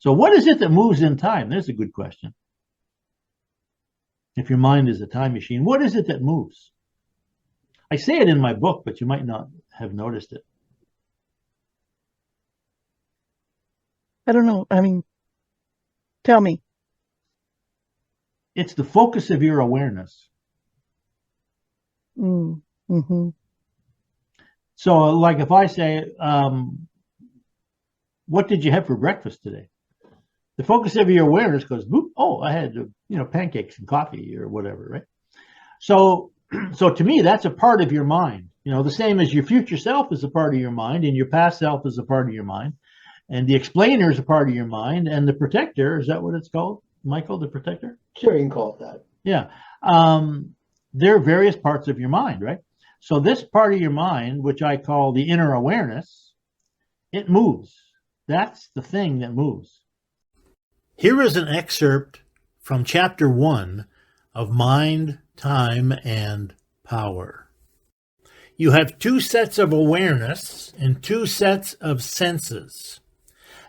So what is it that moves in time? There's a good question. If your mind is a time machine, what is it that moves? I say it in my book, but you might not have noticed it. I don't know. I mean, tell me. It's the focus of your awareness. Mm-hmm. So, like if I say, what did you have for breakfast today? The focus of your awareness goes, oh, I had, pancakes and coffee or whatever, right? So to me, that's a part of your mind. The same as your future self is a part of your mind, and your past self is a part of your mind, and the explainer is a part of your mind, and the protector, is that what it's called, Michael, the protector? Sure, you can call it that. Yeah. There are various parts of your mind, right? So this part of your mind, which I call the inner awareness, it moves. That's the thing that moves. Here is an excerpt from Chapter 1 of Mind, Time, and Power. You have two sets of awareness and two sets of senses.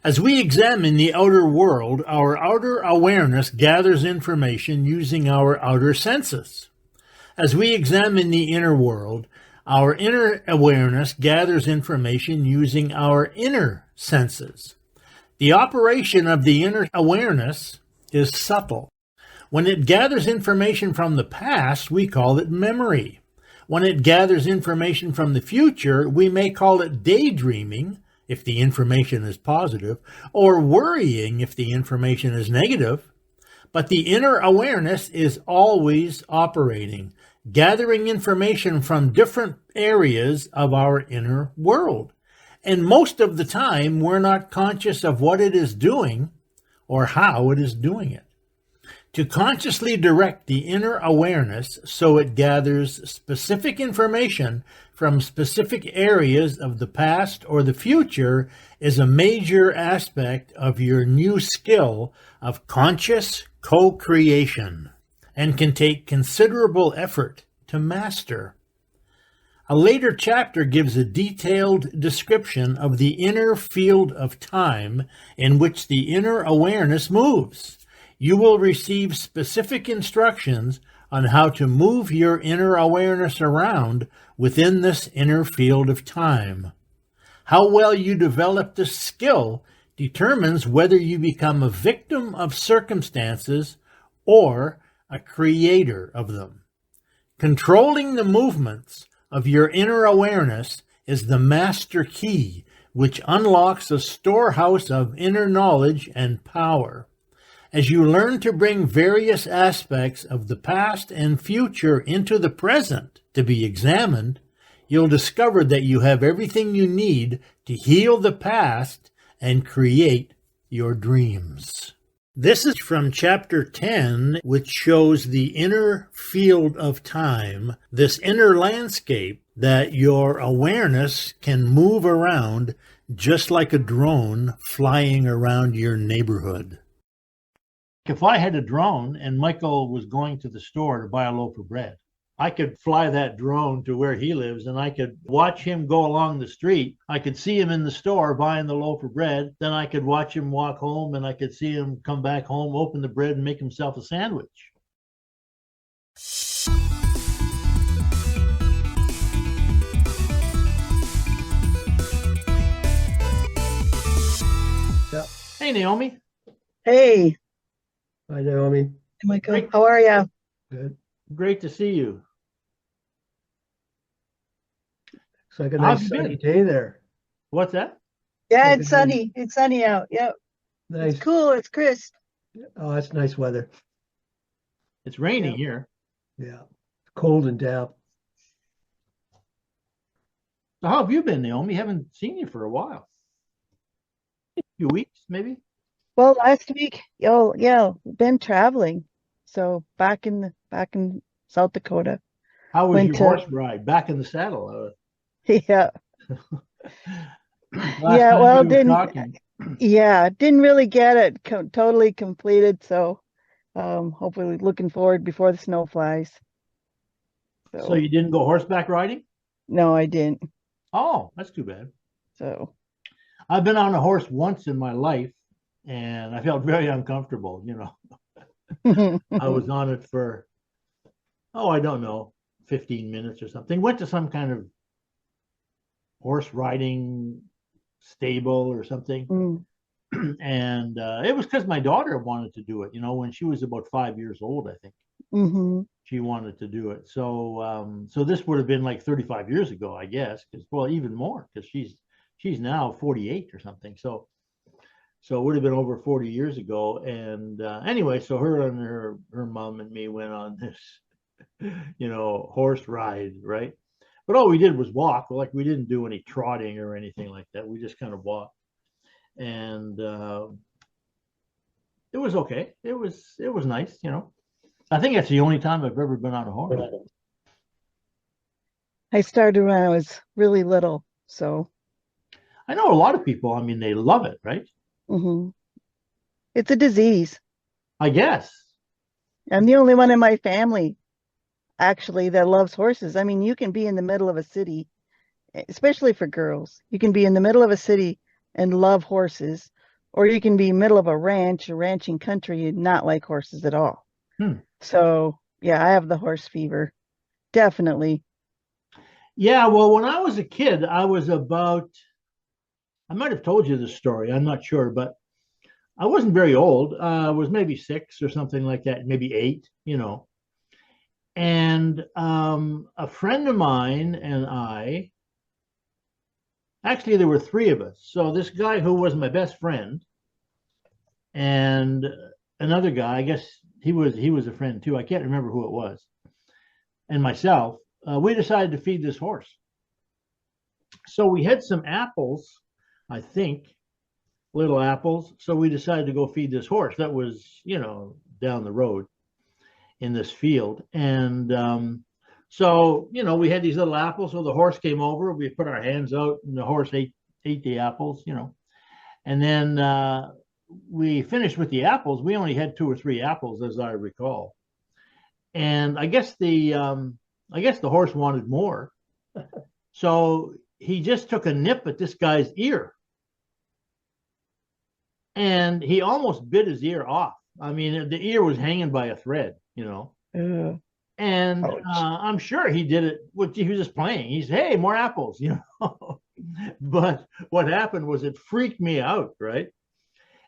As we examine the outer world, our outer awareness gathers information using our outer senses. As we examine the inner world, our inner awareness gathers information using our inner senses. The operation of the inner awareness is subtle. When it gathers information from the past, we call it memory. When it gathers information from the future, we may call it daydreaming, if the information is positive, or worrying if the information is negative. But the inner awareness is always operating, gathering information from different areas of our inner world. And most of the time, we're not conscious of what it is doing or how it is doing it. To consciously direct the inner awareness so it gathers specific information from specific areas of the past or the future is a major aspect of your new skill of conscious co-creation and can take considerable effort to master. A later chapter gives a detailed description of the inner field of time in which the inner awareness moves. You will receive specific instructions on how to move your inner awareness around within this inner field of time. How well you develop this skill determines whether you become a victim of circumstances or a creator of them. Controlling the movements of your inner awareness is the master key which unlocks a storehouse of inner knowledge and power. As you learn to bring various aspects of the past and future into the present to be examined, you'll discover that you have everything you need to heal the past and create your dreams. This is from Chapter 10, which shows the inner field of time, this inner landscape that your awareness can move around just like a drone flying around your neighborhood. If I had a drone and Michael was going to the store to buy a loaf of bread, I could fly that drone to where he lives and I could watch him go along the street. I could see him in the store buying the loaf of bread. Then I could watch him walk home and I could see him come back home, open the bread and make himself a sandwich. Yeah. Hey, Naomi. Hey, Hi, Naomi. Michael. Great. How are you? Good. Great to see you. It's like a How've nice you sunny been? day there. What's that? Yeah, Like it's a sunny. It's sunny out. Yep. Nice. It's cool. It's crisp. Oh, that's nice weather. It's raining Yeah. here. Yeah. Cold and damp. So how have you been, Naomi? Haven't seen you for a while. A few weeks, maybe? Well, last week, yeah, been traveling. So back in South Dakota. How was Went your to- horse ride? Back in the saddle? Yeah. Last Yeah, time well, we were talking, Yeah, didn't really get it totally completed, so hopefully looking forward before the snow flies. so you didn't go horseback riding? No, I didn't. Oh, that's too bad. So I've been on a horse once in my life, and I felt very uncomfortable. I was on it for, oh, I don't know, 15 minutes or something. Went to some kind of horse riding stable or something. Mm, And it was because my daughter wanted to do it, when she was about 5 years old, I think mhm. she wanted to do it. So this would have been like 35 years ago, I guess, because, well, even more, because she's now 48 or something. So it would have been over 40 years ago. And anyway, so her and her mom and me went on this, horse ride, right? But all we did was walk. Like, we didn't do any trotting or anything like that. We just kind of walked, and it was okay. It was nice. I think that's the only time I've ever been on a horse. I started when I was really little, so I know a lot of people. I mean, they love it, right? mhm. It's a disease. I guess. I'm the only one in my family actually that loves horses. I mean, you can be in the middle of a city, especially for girls. You can be in the middle of a city and love horses, or you can be middle of a ranch, a ranching country, and not like horses at all. Hmm. So, yeah, I have the horse fever. Definitely. Yeah. Well, when I was a kid, I was about. I might have told you this story. I'm not sure, but I wasn't very old. I was maybe 6 or something like that, maybe 8. And a friend of mine and I, actually, there were 3 of us. So this guy who was my best friend, and another guy, I guess he was a friend too. I can't remember who it was, and myself. We decided to feed this horse. So we had some apples, I think, little apples. So we decided to go feed this horse. That was, down the road in this field. And so, we had these little apples. So the horse came over. We put our hands out, and the horse ate the apples. And then we finished with the apples. We only had 2 or 3 apples, as I recall. And I guess the horse wanted more. So he just took a nip at this guy's ear, and he almost bit his ear off. I mean, the ear was hanging by a thread. Ugh. And Ouch. I'm sure he did it. He was just playing. He said, "Hey, more apples," But what happened was, it freaked me out, right?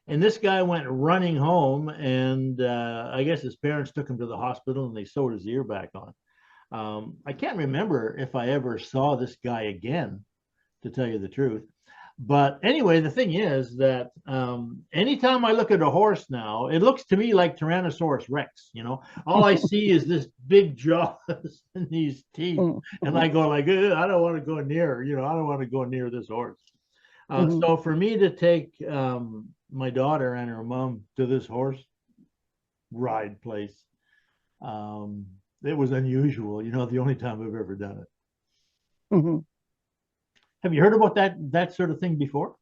And this guy went running home, and I guess his parents took him to the hospital, and they sewed his ear back on. I can't remember if I ever saw this guy again, to tell you the truth. But anyway, the thing is that anytime I look at a horse now, it looks to me like Tyrannosaurus Rex. All I see is this big jaws and these teeth, and I go like, I don't want to go near. I don't want to go near this horse. Mhm. So for me to take my daughter and her mom to this horse ride place, it was unusual. The only time I've ever done it. Mhm. Have you heard about that sort of thing before?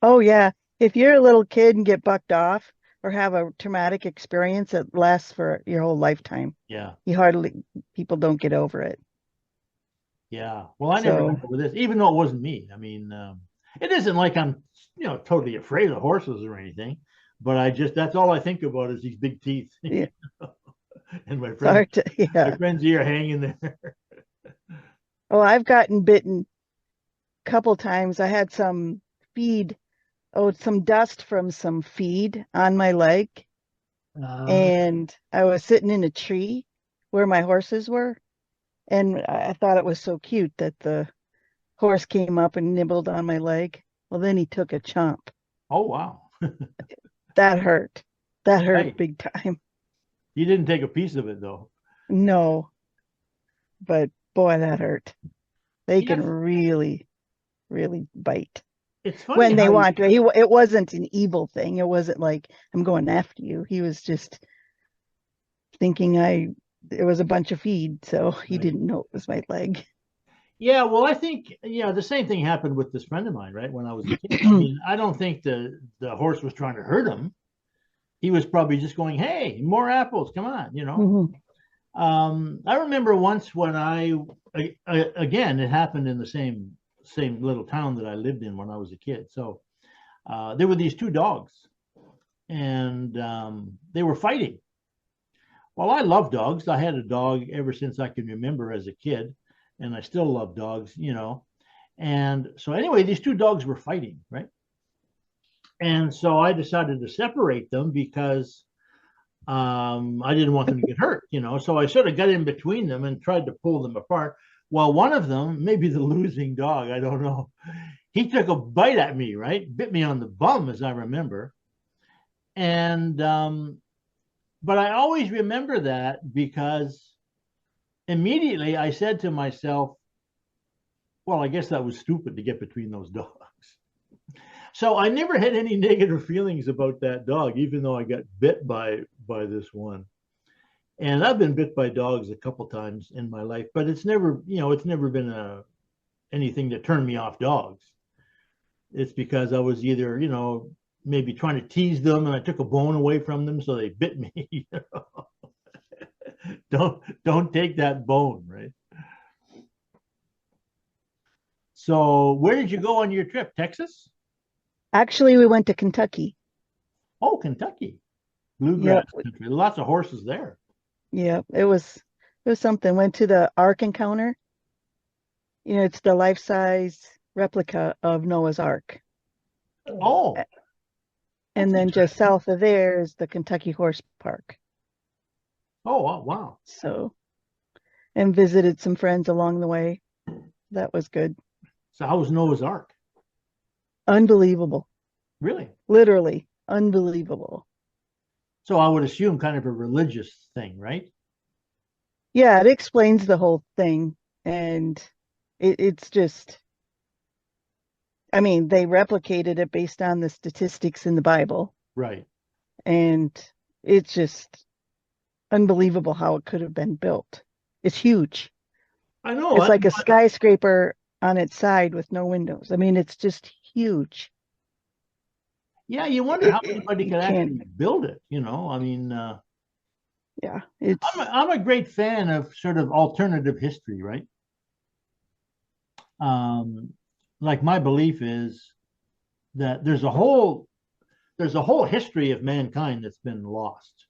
Oh, yeah. If you're a little kid and get bucked off or have a traumatic experience that lasts for your whole lifetime, Yeah. people don't get over it. Yeah. Well, I never So, got over this, even though it wasn't me. I mean, it isn't like I'm, totally afraid of horses or anything, but that's all I think about is these big teeth yeah, and my it's hard to, yeah. friend's ear hanging there. Oh, I've gotten bitten a couple times. I had feed, some dust from some feed on my leg, and I was sitting in a tree where my horses were, and I thought it was so cute that the horse came up and nibbled on my leg. Well, then he took a chomp. Oh, wow. That hurt. That hurt Right. big time. You didn't take a piece of it, though. No, but boy, that hurt. They can Yes. really, really bite It's funny when they how want to. It wasn't an evil thing. It wasn't like I'm going after you. He was just thinking it was a bunch of feed, so he Right. didn't know it was my leg. Yeah, well, I think, the same thing happened with this friend of mine, right? When I was a kid. I mean, I don't think the horse was trying to hurt him. He was probably just going, "Hey, more apples, come on," Mhm. I remember once when again, it happened in the same little town that I lived in when I was a kid. So there were these 2 dogs, and they were fighting. Well, I love dogs. I had a dog ever since I can remember as a kid, and I still love dogs, you know. And so, anyway, these two dogs were fighting, right? And so I decided to separate them because I didn't want them to get hurt, you know. So I sort of got in between them and tried to pull them apart. Well, one of them, maybe the losing dog, I don't know, he took a bite at me, right? Bit me on the bum, as I remember. And but I always remember that because immediately I said to myself, well, I guess that was stupid to get between those dogs. So I never had any negative feelings about that dog, even though I got bit by this one. And I've been bit by dogs a couple times in my life, but it's never, you know, it's never been anything that turned me off dogs. It's because I was either, you know, maybe trying to tease them and I took a bone away from them, so they bit me. You know? Don't take that bone, right? So where did you go on your trip? Texas? Actually, we went to Kentucky. Oh, Kentucky. Bluegrass Yep. country. Lots of horses there. Yeah, it was something. Went to the Ark Encounter. You know, it's the life-size replica of Noah's Ark. Oh, And then just south of there is the Kentucky Horse Park. oh, wow. So, and visited some friends along the way. That was good. So how was Noah's Ark? Unbelievable. Really? Literally unbelievable. So I would assume kind of a religious thing, right? Yeah, it explains the whole thing. And it's just, I mean, they replicated it based on the statistics in the Bible. Right. And it's just unbelievable how it could have been built. It's huge. I know. It's like a skyscraper on its side with no windows. I mean, it's just huge. Yeah, you wonder how It- anybody you could can't- actually build it, you know? I mean, Yeah, it's I'm a great fan of sort of alternative history, right? Um, like my belief is that there's a whole history of mankind that's been lost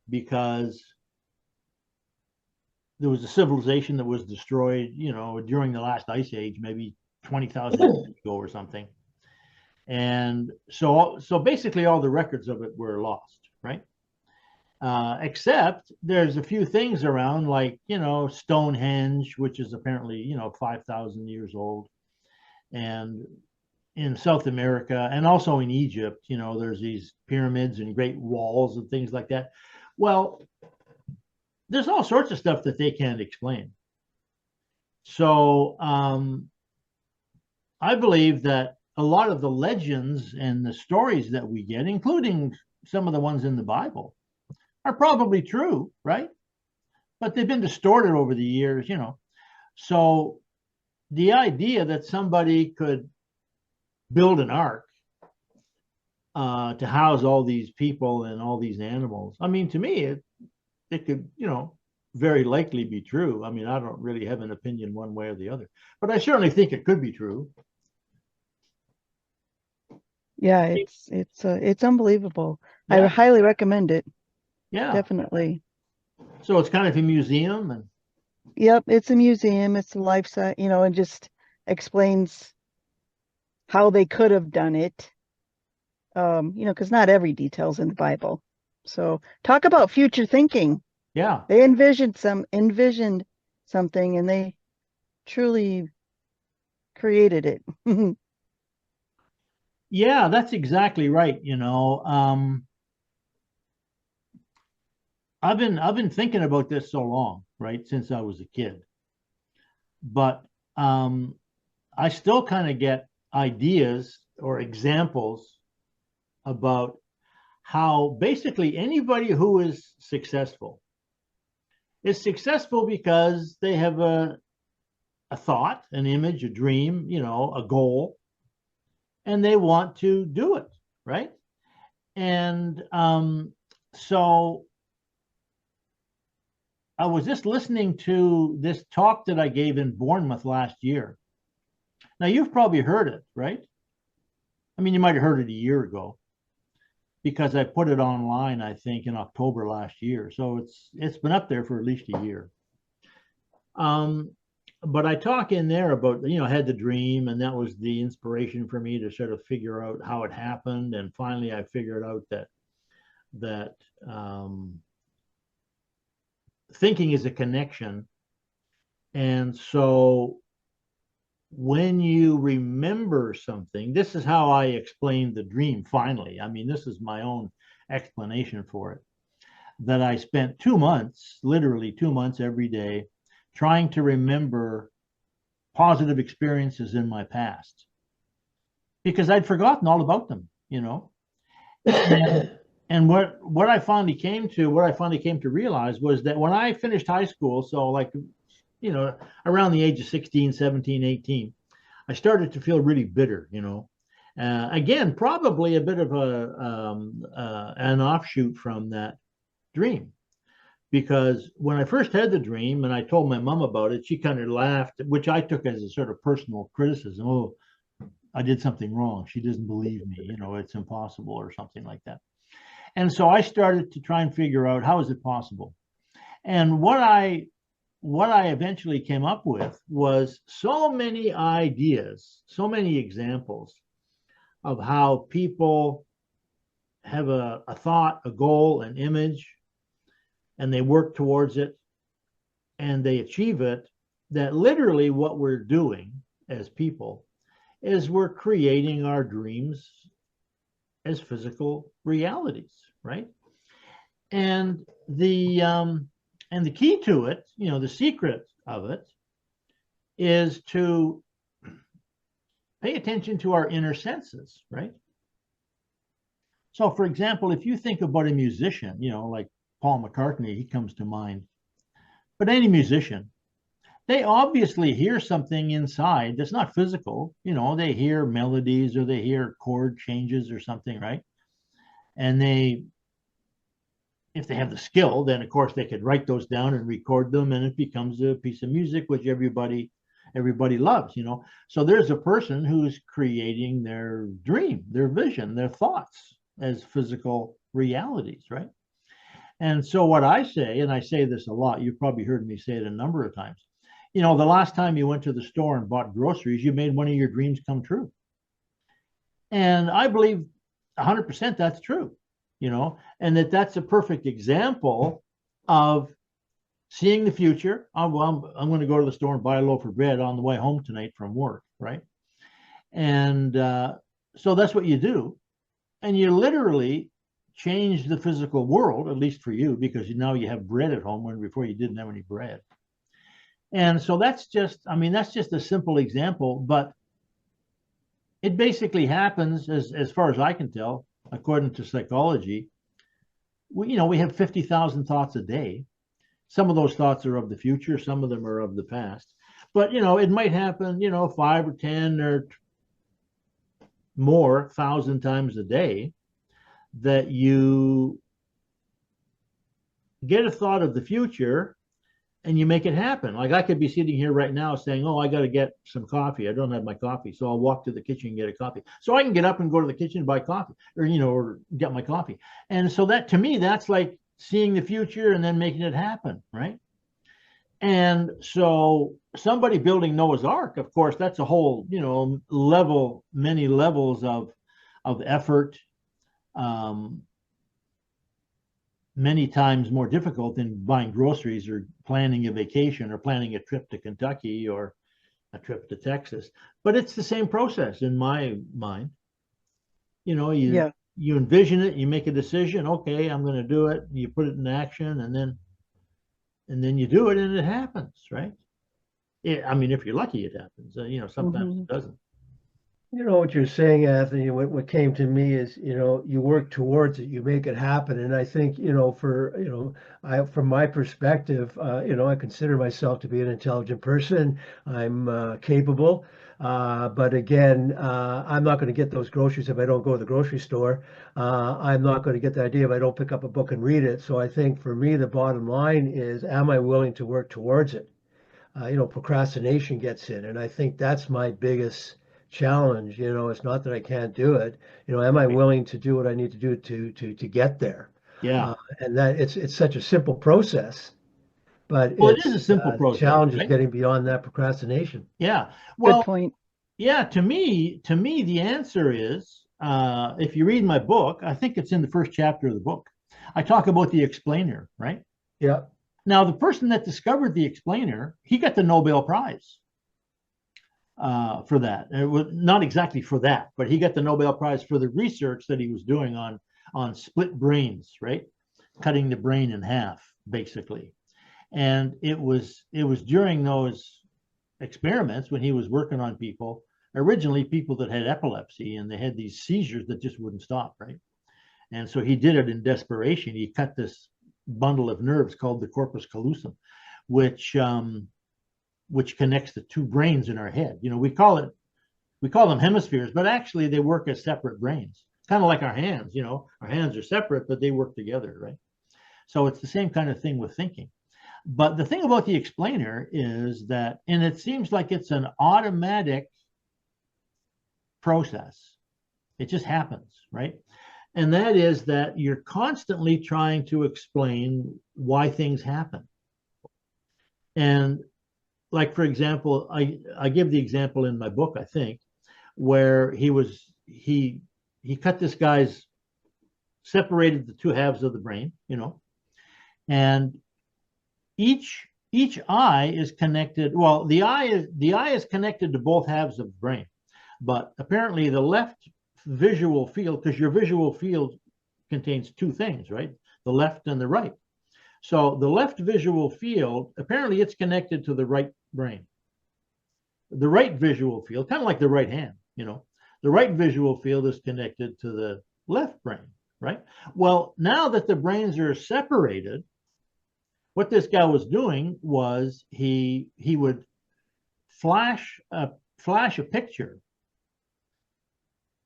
because there was a civilization that was destroyed, you know, during the last ice age, maybe 20,000 years ago or something. And so basically all the records of it were lost, right? Except there's a few things around, like, you know, Stonehenge, which is apparently, you know, 5,000 years old. And in South America and also in Egypt, you know, there's these pyramids and great walls and things like that. Well, there's all sorts of stuff that they can't explain. So I believe that a lot of the legends and the stories that we get, including some of the ones in the Bible, are probably true, right? But they've been distorted over the years, you know. So the idea that somebody could build an ark to house all these people and all these animals, I mean, to me, it could, you know, very likely be true. I mean, I don't really have an opinion one way or the other, but I certainly think it could be true. yeah, it's unbelievable. I Yeah. highly recommend it. Yeah. Definitely. So it's kind of a museum and Yep, it's a museum. It's a life size, you know, and just explains how they could have done it. You know, because not every detail's in the Bible. So talk about future thinking. yeah. They envisioned something and they truly created it. Yeah, that's exactly right. You know, I've been thinking about this so long, right, since I was a kid. But I still kind of get ideas or examples about how basically anybody who is successful because they have a thought, an image, a dream, you know, a goal, and they want to do it, right? And so I was just listening to this talk that I gave in Bournemouth last year. Now, you've probably heard it, right? I mean, you might have heard it a year ago. because I put it online, I think, in October last year. So it's been up there for at least a year. But I talk in there about, I had the dream, and that was the inspiration for me to sort of figure out how it happened. And finally, I figured out that thinking is a connection. And so when you remember something, this is how I explained the dream finally. I mean, this is my own explanation for it, that I spent 2 months, literally 2 months every day, trying to remember positive experiences in my past because I'd forgotten all about them, And what I finally came to realize was that when I finished high school, so like, around the age of 16, 17, 18, I started to feel really bitter, again, probably a bit of an offshoot from that dream. Because when I first had the dream and I told my mom about it, she kind of laughed, which I took as a sort of personal criticism. Oh, I did something wrong. She doesn't believe me. It's impossible or something like that. And so I started to try and figure out, how is it possible? And what I eventually came up with was so many ideas, so many examples of how people have a thought, a goal, an image, and they work towards it and they achieve it, that literally what we're doing as people is we're creating our dreams as physical realities, right? And the key to it, the secret of it, is to pay attention to our inner senses, right? So, for example, if you think about a musician, like Paul McCartney, he comes to mind. But any musician, they obviously hear something inside that's not physical. They hear melodies or they hear chord changes or something, right? And if they have the skill, then of course they could write those down and record them, and it becomes a piece of music which everybody loves, So there's a person who's creating their dream, their vision, their thoughts as physical realities, right? And so what I say, and I say this a lot, you've probably heard me say it a number of times, the last time you went to the store and bought groceries, you made one of your dreams come true. And I believe 100% that's true, and that's a perfect example of seeing the future. I'm going to go to the store and buy a loaf of bread on the way home tonight from work, right? And so that's what you do. And you literally change the physical world, at least for you, because now you have bread at home when before you didn't have any bread. And so that's just a simple example, but it basically happens, as far as I can tell, according to psychology. We have 50,000 thoughts a day. Some of those thoughts are of the future, some of them are of the past. But it might happen, 5 or 10 or more 1,000 times a day that you get a thought of the future and you make it happen. Like I could be sitting here right now saying, oh, I got to get some coffee. I don't have my coffee. So I'll walk to the kitchen and get a coffee. So I can get up and go to the kitchen and buy coffee or get my coffee. And so that, to me, that's like seeing the future and then making it happen, right? And so somebody building Noah's Ark, of course, that's a whole, many levels of effort, many times more difficult than buying groceries or planning a vacation or planning a trip to Kentucky or a trip to Texas. But it's the same process in my mind. You envision it, you make a decision, okay, I'm going to do it, you put it in action, and then you do it and it happens, right? If you're lucky, it happens. Sometimes it doesn't. What you're saying, Anthony, what came to me is, you work towards it, you make it happen. And I think, from my perspective, I consider myself to be an intelligent person. I'm capable. But again, I'm not going to get those groceries if I don't go to the grocery store. I'm not going to get the idea if I don't pick up a book and read it. So I think for me, the bottom line is, am I willing to work towards it? Procrastination gets in. And I think that's my biggest challenge. You know, it's not that I can't do it. You know, am I willing to do what I need to do to get there? Yeah. And that it's such a simple process, but Well, it is a it's simple the process, challenge is right? getting beyond that procrastination. Yeah. Good Well, point. yeah, to me, the answer is, if you read my book, I think it's in the first chapter of the book. I talk about the explainer, right? Yeah. Now, the person that discovered the explainer, he got the Nobel Prize for that. It was not exactly for that, but he got the Nobel Prize for the research that he was doing on split brains, right? Cutting the brain in half, basically. And it was during those experiments when he was working on people, originally people that had epilepsy, and they had these seizures that just wouldn't stop, right? And so he did it in desperation. He cut this bundle of nerves called the corpus callosum, which connects the two brains in our head. You know, we call them hemispheres, but actually they work as separate brains. Kind of like our hands. You know, our hands are separate, but they work together, right? So it's the same kind of thing with thinking. But the thing about the explainer is that, and it seems like it's an automatic process. It just happens, right? And that is that you're constantly trying to explain why things happen. And like, for example, I give the example in my book, I think, where he cut this guy's, separated the two halves of the brain, you know, and each eye is connected. Well, the eye is connected to both halves of the brain, but apparently the left visual field, because your visual field contains two things, right? The left and the right. So the left visual field, apparently it's connected to the right brain. The right visual field, kind of like the right hand, you know, the right visual field is connected to the left brain, right? Well, now that the brains are separated, what this guy was doing was he would flash a picture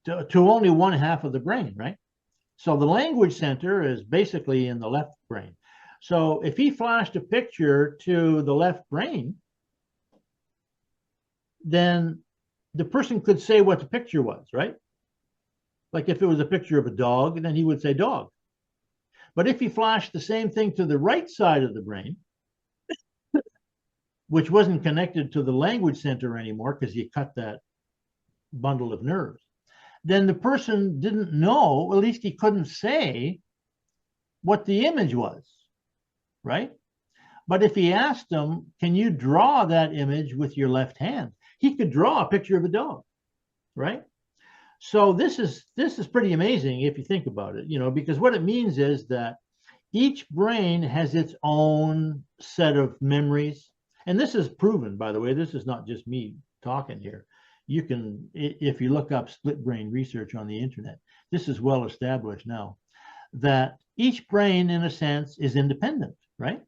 to only one half of the brain, right? So the language center is basically in the left brain. So if he flashed a picture to the left brain, then the person could say what the picture was, right? Like if it was a picture of a dog, then he would say dog. But if he flashed the same thing to the right side of the brain, which wasn't connected to the language center anymore because you cut that bundle of nerves, then the person didn't know, at least he couldn't say what the image was, right? But if he asked him, can you draw that image with your left hand? He could draw a picture of a dog, right? So this is pretty amazing if you think about it, you know, because what it means is that each brain has its own set of memories. And this is proven, by the way. This is not just me talking here. You can, if you look up split brain research on the internet, this is well established now, that each brain, in a sense, is independent, right?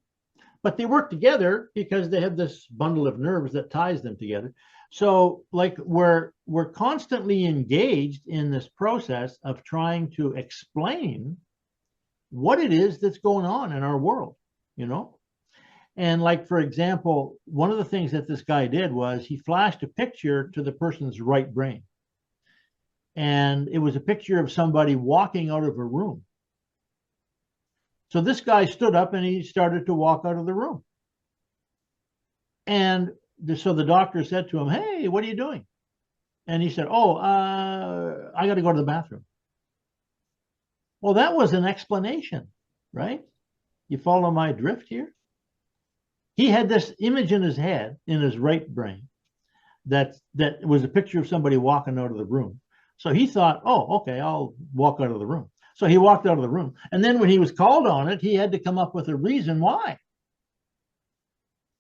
But they work together because they have this bundle of nerves that ties them together. So like we're constantly engaged in this process of trying to explain what it is that's going on in our world, you know? And like, for example, one of the things that this guy did was he flashed a picture to the person's right brain. And it was a picture of somebody walking out of a room. So this guy stood up and he started to walk out of the room. And so the doctor said to him, hey, what are you doing? And he said, oh, I got to go to the bathroom. Well, that was an explanation, right? You follow my drift here? He had this image in his head, in his right brain, that was a picture of somebody walking out of the room. So he thought, oh, okay, I'll walk out of the room. So he walked out of the room. And then when he was called on it, he had to come up with a reason why.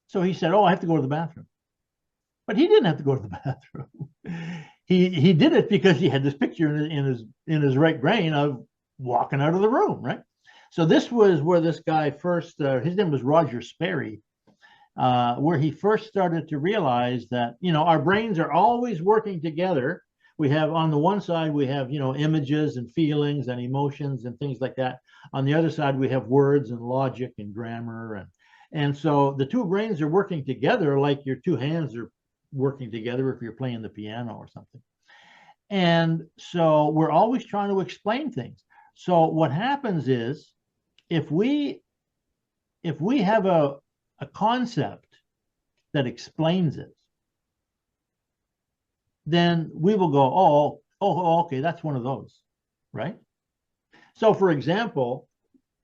So he said, oh, I have to go to the bathroom. But he didn't have to go to the bathroom. He did it because he had this picture in his right brain of walking out of the room, right? So this was where this guy first, his name was Roger Sperry, where he first started to realize that, you know, our brains are always working together. We have, on the one side, we have, you know, images and feelings and emotions and things like that. On the other side, we have words and logic and grammar. And so the two brains are working together like your two hands are working together, if you're playing the piano or something. And so we're always trying to explain things. So what happens is, if we have a concept that explains it, then we will go, oh, okay, that's one of those, right? So for example,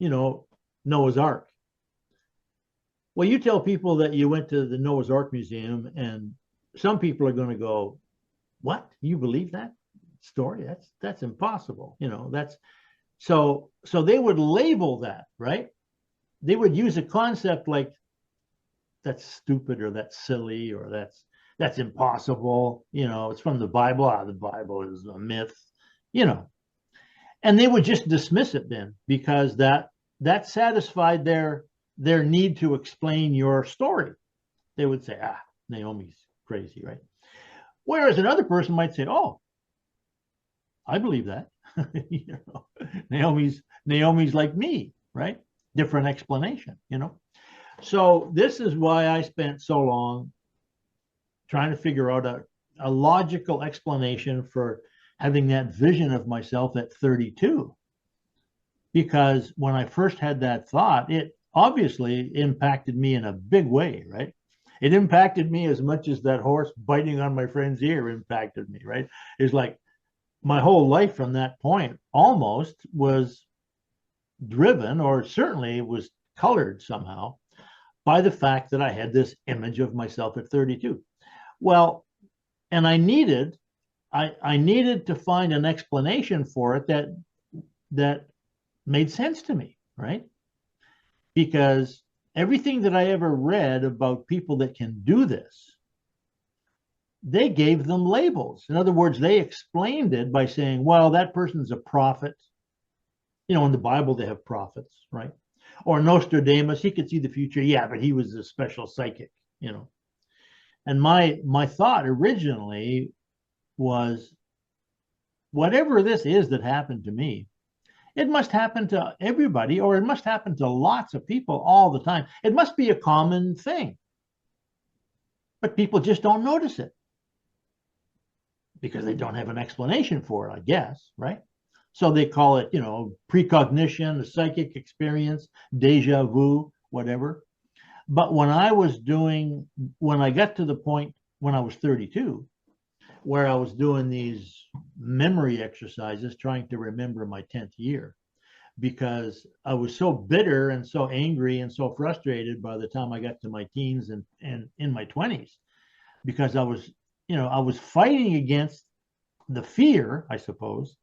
Noah's Ark. Well, you tell people that you went to the Noah's Ark Museum, and some people are going to go, what? You believe that story? That's impossible. That's so they would label that, right? They would use a concept like, that's stupid, or that's silly, or that's impossible. It's from the Bible. The Bible is a myth, and they would just dismiss it then, because that satisfied their need to explain your story. They would say, Naomi's crazy, right? Whereas another person might say, oh, I believe that. Naomi's like me, right? Different explanation, So this is why I spent so long trying to figure out a logical explanation for having that vision of myself at 32. Because when I first had that thought, it obviously impacted me in a big way, right? It impacted me as much as that horse biting on my friend's ear impacted me, right? It's like my whole life from that point almost was driven, or certainly was colored somehow, by the fact that I had this image of myself at 32. Well, and I needed to find an explanation for it that made sense to me, right? Because everything that I ever read about people that can do this, they gave them labels. In other words, they explained it by saying, well, that person's a prophet. In the Bible, they have prophets, right? Or Nostradamus, he could see the future. Yeah, but he was a special psychic, And my thought originally was, whatever this is that happened to me, it must happen to everybody, or it must happen to lots of people all the time. It must be a common thing. But people just don't notice it, because they don't have an explanation for it, I guess, right? So they call it, precognition, a psychic experience, deja vu, whatever. But when I got to the point when I was 32, where I was doing these memory exercises, trying to remember my 10th year, because I was so bitter and so angry and so frustrated by the time I got to my teens and in my 20s, because I was fighting against the fear, I suppose,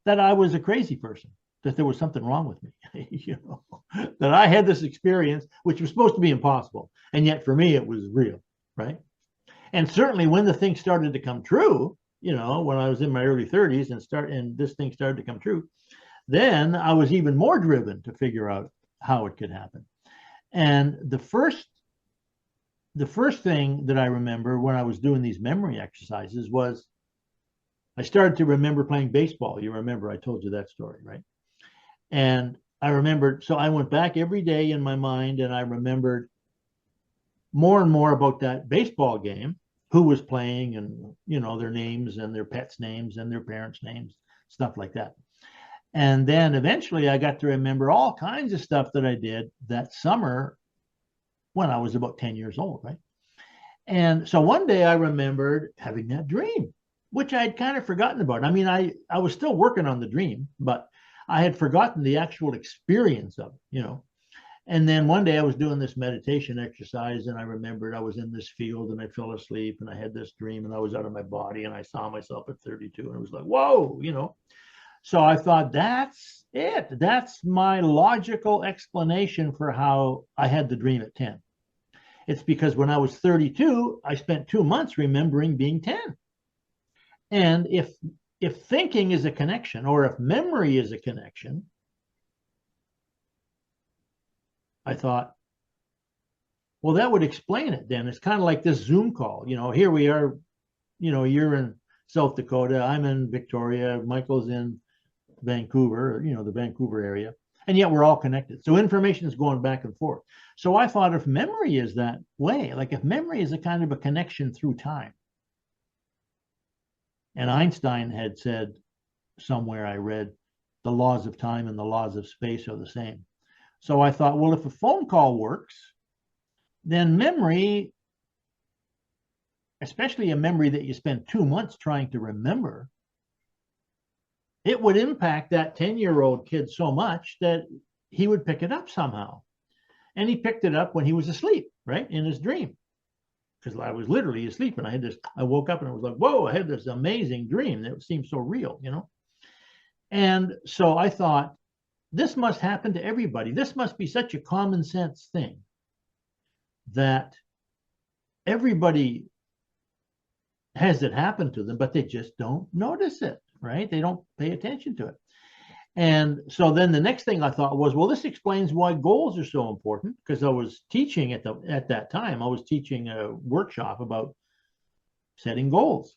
that I was a crazy person, that there was something wrong with me, that I had this experience, which was supposed to be impossible. And yet for me, it was real, right? And certainly when the thing started to come true, when I was in my early 30s and this thing started to come true, then I was even more driven to figure out how it could happen. And the first thing that I remember when I was doing these memory exercises was, I started to remember playing baseball. You remember I told you that story, right? And I remembered, so I went back every day in my mind, and I remembered more and more about that baseball game, who was playing, and their names and their pets' names and their parents' names, stuff like that. And then eventually I got to remember all kinds of stuff that I did that summer when I was about 10 years old, right? And so one day I remembered having that dream, which I had kind of forgotten about. I mean, I was still working on the dream, but I had forgotten the actual experience of it, And then one day I was doing this meditation exercise, and I remembered I was in this field and I fell asleep and I had this dream and I was out of my body and I saw myself at 32, and it was like, whoa, So I thought, that's it. That's my logical explanation for how I had the dream at 10. It's because when I was 32, I spent 2 months remembering being 10. And if thinking is a connection, or if memory is a connection, I thought, well, that would explain it then. It's kind of like this Zoom call. Here we are, you're in South Dakota, I'm in Victoria, Michael's in Vancouver, the Vancouver area. And yet we're all connected. So information is going back and forth. So I thought if memory is that way, like if memory is a kind of a connection through time, and Einstein had said somewhere I read, the laws of time and the laws of space are the same. So I thought, well, if a phone call works, then memory, especially a memory that you spend 2 months trying to remember, it would impact that 10-year-old kid so much that he would pick it up somehow. And he picked it up when he was asleep, right, in his dream. Because I was literally asleep, and I woke up and I was like, whoa, I had this amazing dream that seemed so real, you know? And so I thought, this must happen to everybody. This must be such a common sense thing that everybody has it happen to them, but they just don't notice it, right? They don't pay attention to it. And so then the next thing I thought was, well, this explains why goals are so important, because I was teaching at that time, I was teaching a workshop about setting goals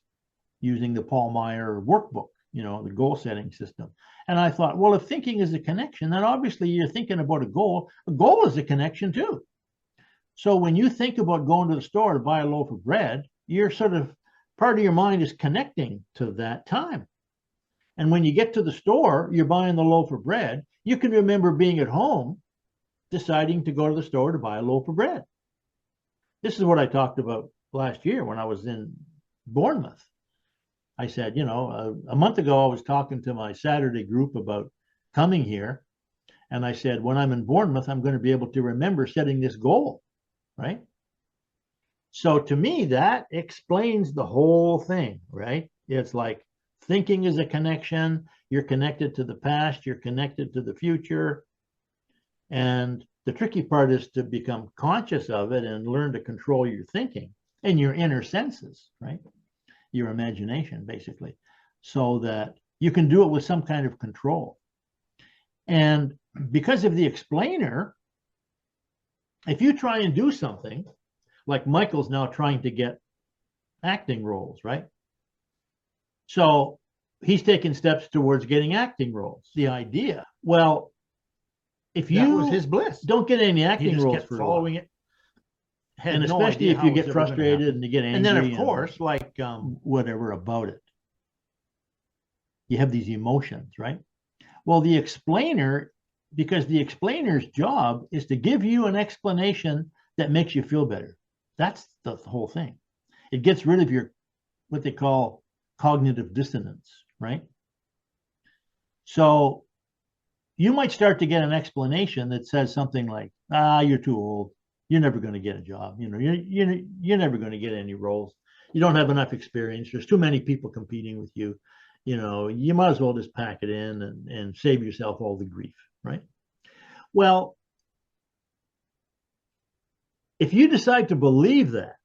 using the Paul Meyer workbook, you know, the goal setting system. And I thought, well, if thinking is a connection, then obviously you're thinking about a goal. A goal is a connection too. So when you think about going to the store to buy a loaf of bread, you're sort of, part of your mind is connecting to that time. And when you get to the store, you're buying the loaf of bread, you can remember being at home, deciding to go to the store to buy a loaf of bread. This is what I talked about last year when I was in Bournemouth. I said, you know, a month ago, I was talking to my Saturday group about coming here. And I said, when I'm in Bournemouth, I'm going to be able to remember setting this goal, right? So to me, that explains the whole thing, right? It's like thinking is a connection. You're connected to the past. You're connected to the future. And the tricky part is to become conscious of it and learn to control your thinking and your inner senses, right? Your imagination, basically, so that you can do it with some kind of control. And because of the explainer, if you try and do something, like Michael's now trying to get acting roles, right? So he's taking steps towards getting acting roles. The idea, well, if you That was his bliss. don't get any He acting just roles kept for following it, it. Had and no especially idea if how you it get was ever gonna frustrated happen. and you get angry, And then, of course, like whatever about it, you have these emotions, right? Well, the explainer, because the explainer's job is to give you an explanation that makes you feel better. That's the whole thing. It gets rid of your, what they call cognitive dissonance, right? So you might start to get an explanation that says something like, you're too old. You're never going to get a job. You know, you're never going to get any roles. You don't have enough experience. There's too many people competing with you. You know, you might as well just pack it in and save yourself all the grief, right? Well, if you decide to believe that,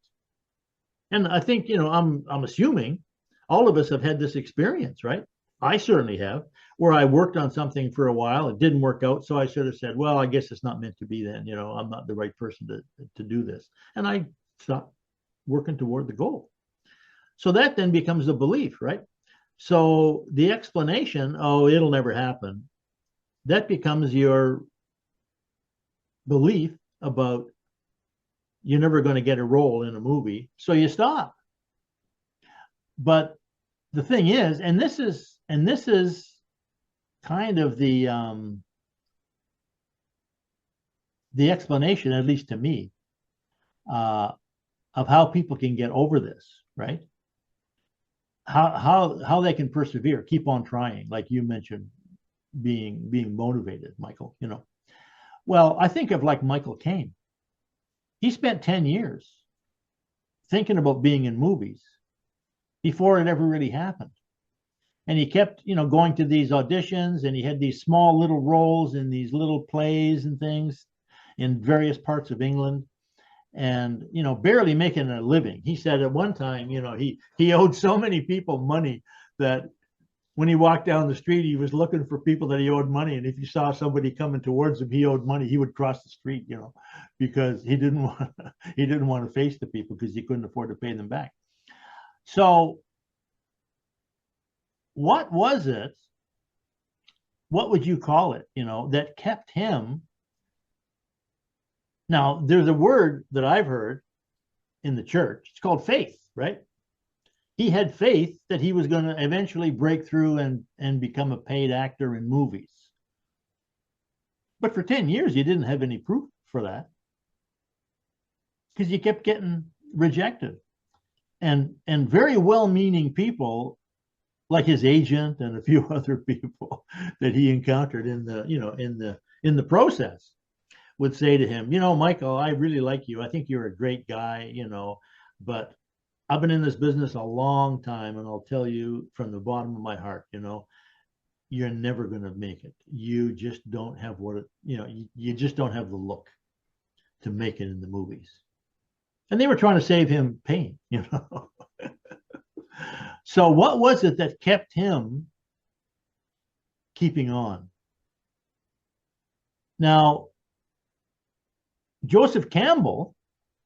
and I think, you know, I'm assuming all of us have had this experience, right? I certainly have, where I worked on something for a while, it didn't work out, so I sort of said, well, I guess it's not meant to be then, you know, I'm not the right person to do this. And I stopped working toward the goal. So that then becomes a belief, right? So the explanation, oh, it'll never happen, that becomes your belief about you're never going to get a role in a movie, so you stop. But the thing is, and this is kind of the explanation, at least to me, of how people can get over this, right? How they can persevere, keep on trying, like you mentioned, being motivated, Michael, you know. Well, I think of like Michael Caine. He spent 10 years thinking about being in movies before it ever really happened. And he kept, you know, going to these auditions, and he had these small little roles in these little plays and things in various parts of England, and, you know, barely making a living. He said at one time, you know, he owed so many people money that when he walked down the street, he was looking for people that he owed money. And if he saw somebody coming towards him, he owed money, he would cross the street, you know, because he didn't want to face the people because he couldn't afford to pay them back. So what was it what would you call it, you know, that kept him? Now, there's a word that I've heard in the church. It's called faith, right? He had faith that he was going to eventually break through and become a paid actor in movies. But for 10 years, you didn't have any proof for that because you kept getting rejected. And very well-meaning people like his agent and a few other people that he encountered in the, you know, in the process would say to him, you know, Michael, I really like you. I think you're a great guy, you know, but I've been in this business a long time, and I'll tell you from the bottom of my heart, you know, you're never going to make it. You just don't have what it, you know, you just don't have the look to make it in the movies. And they were trying to save him pain, you know. So what was it that kept him keeping on? Now, Joseph Campbell,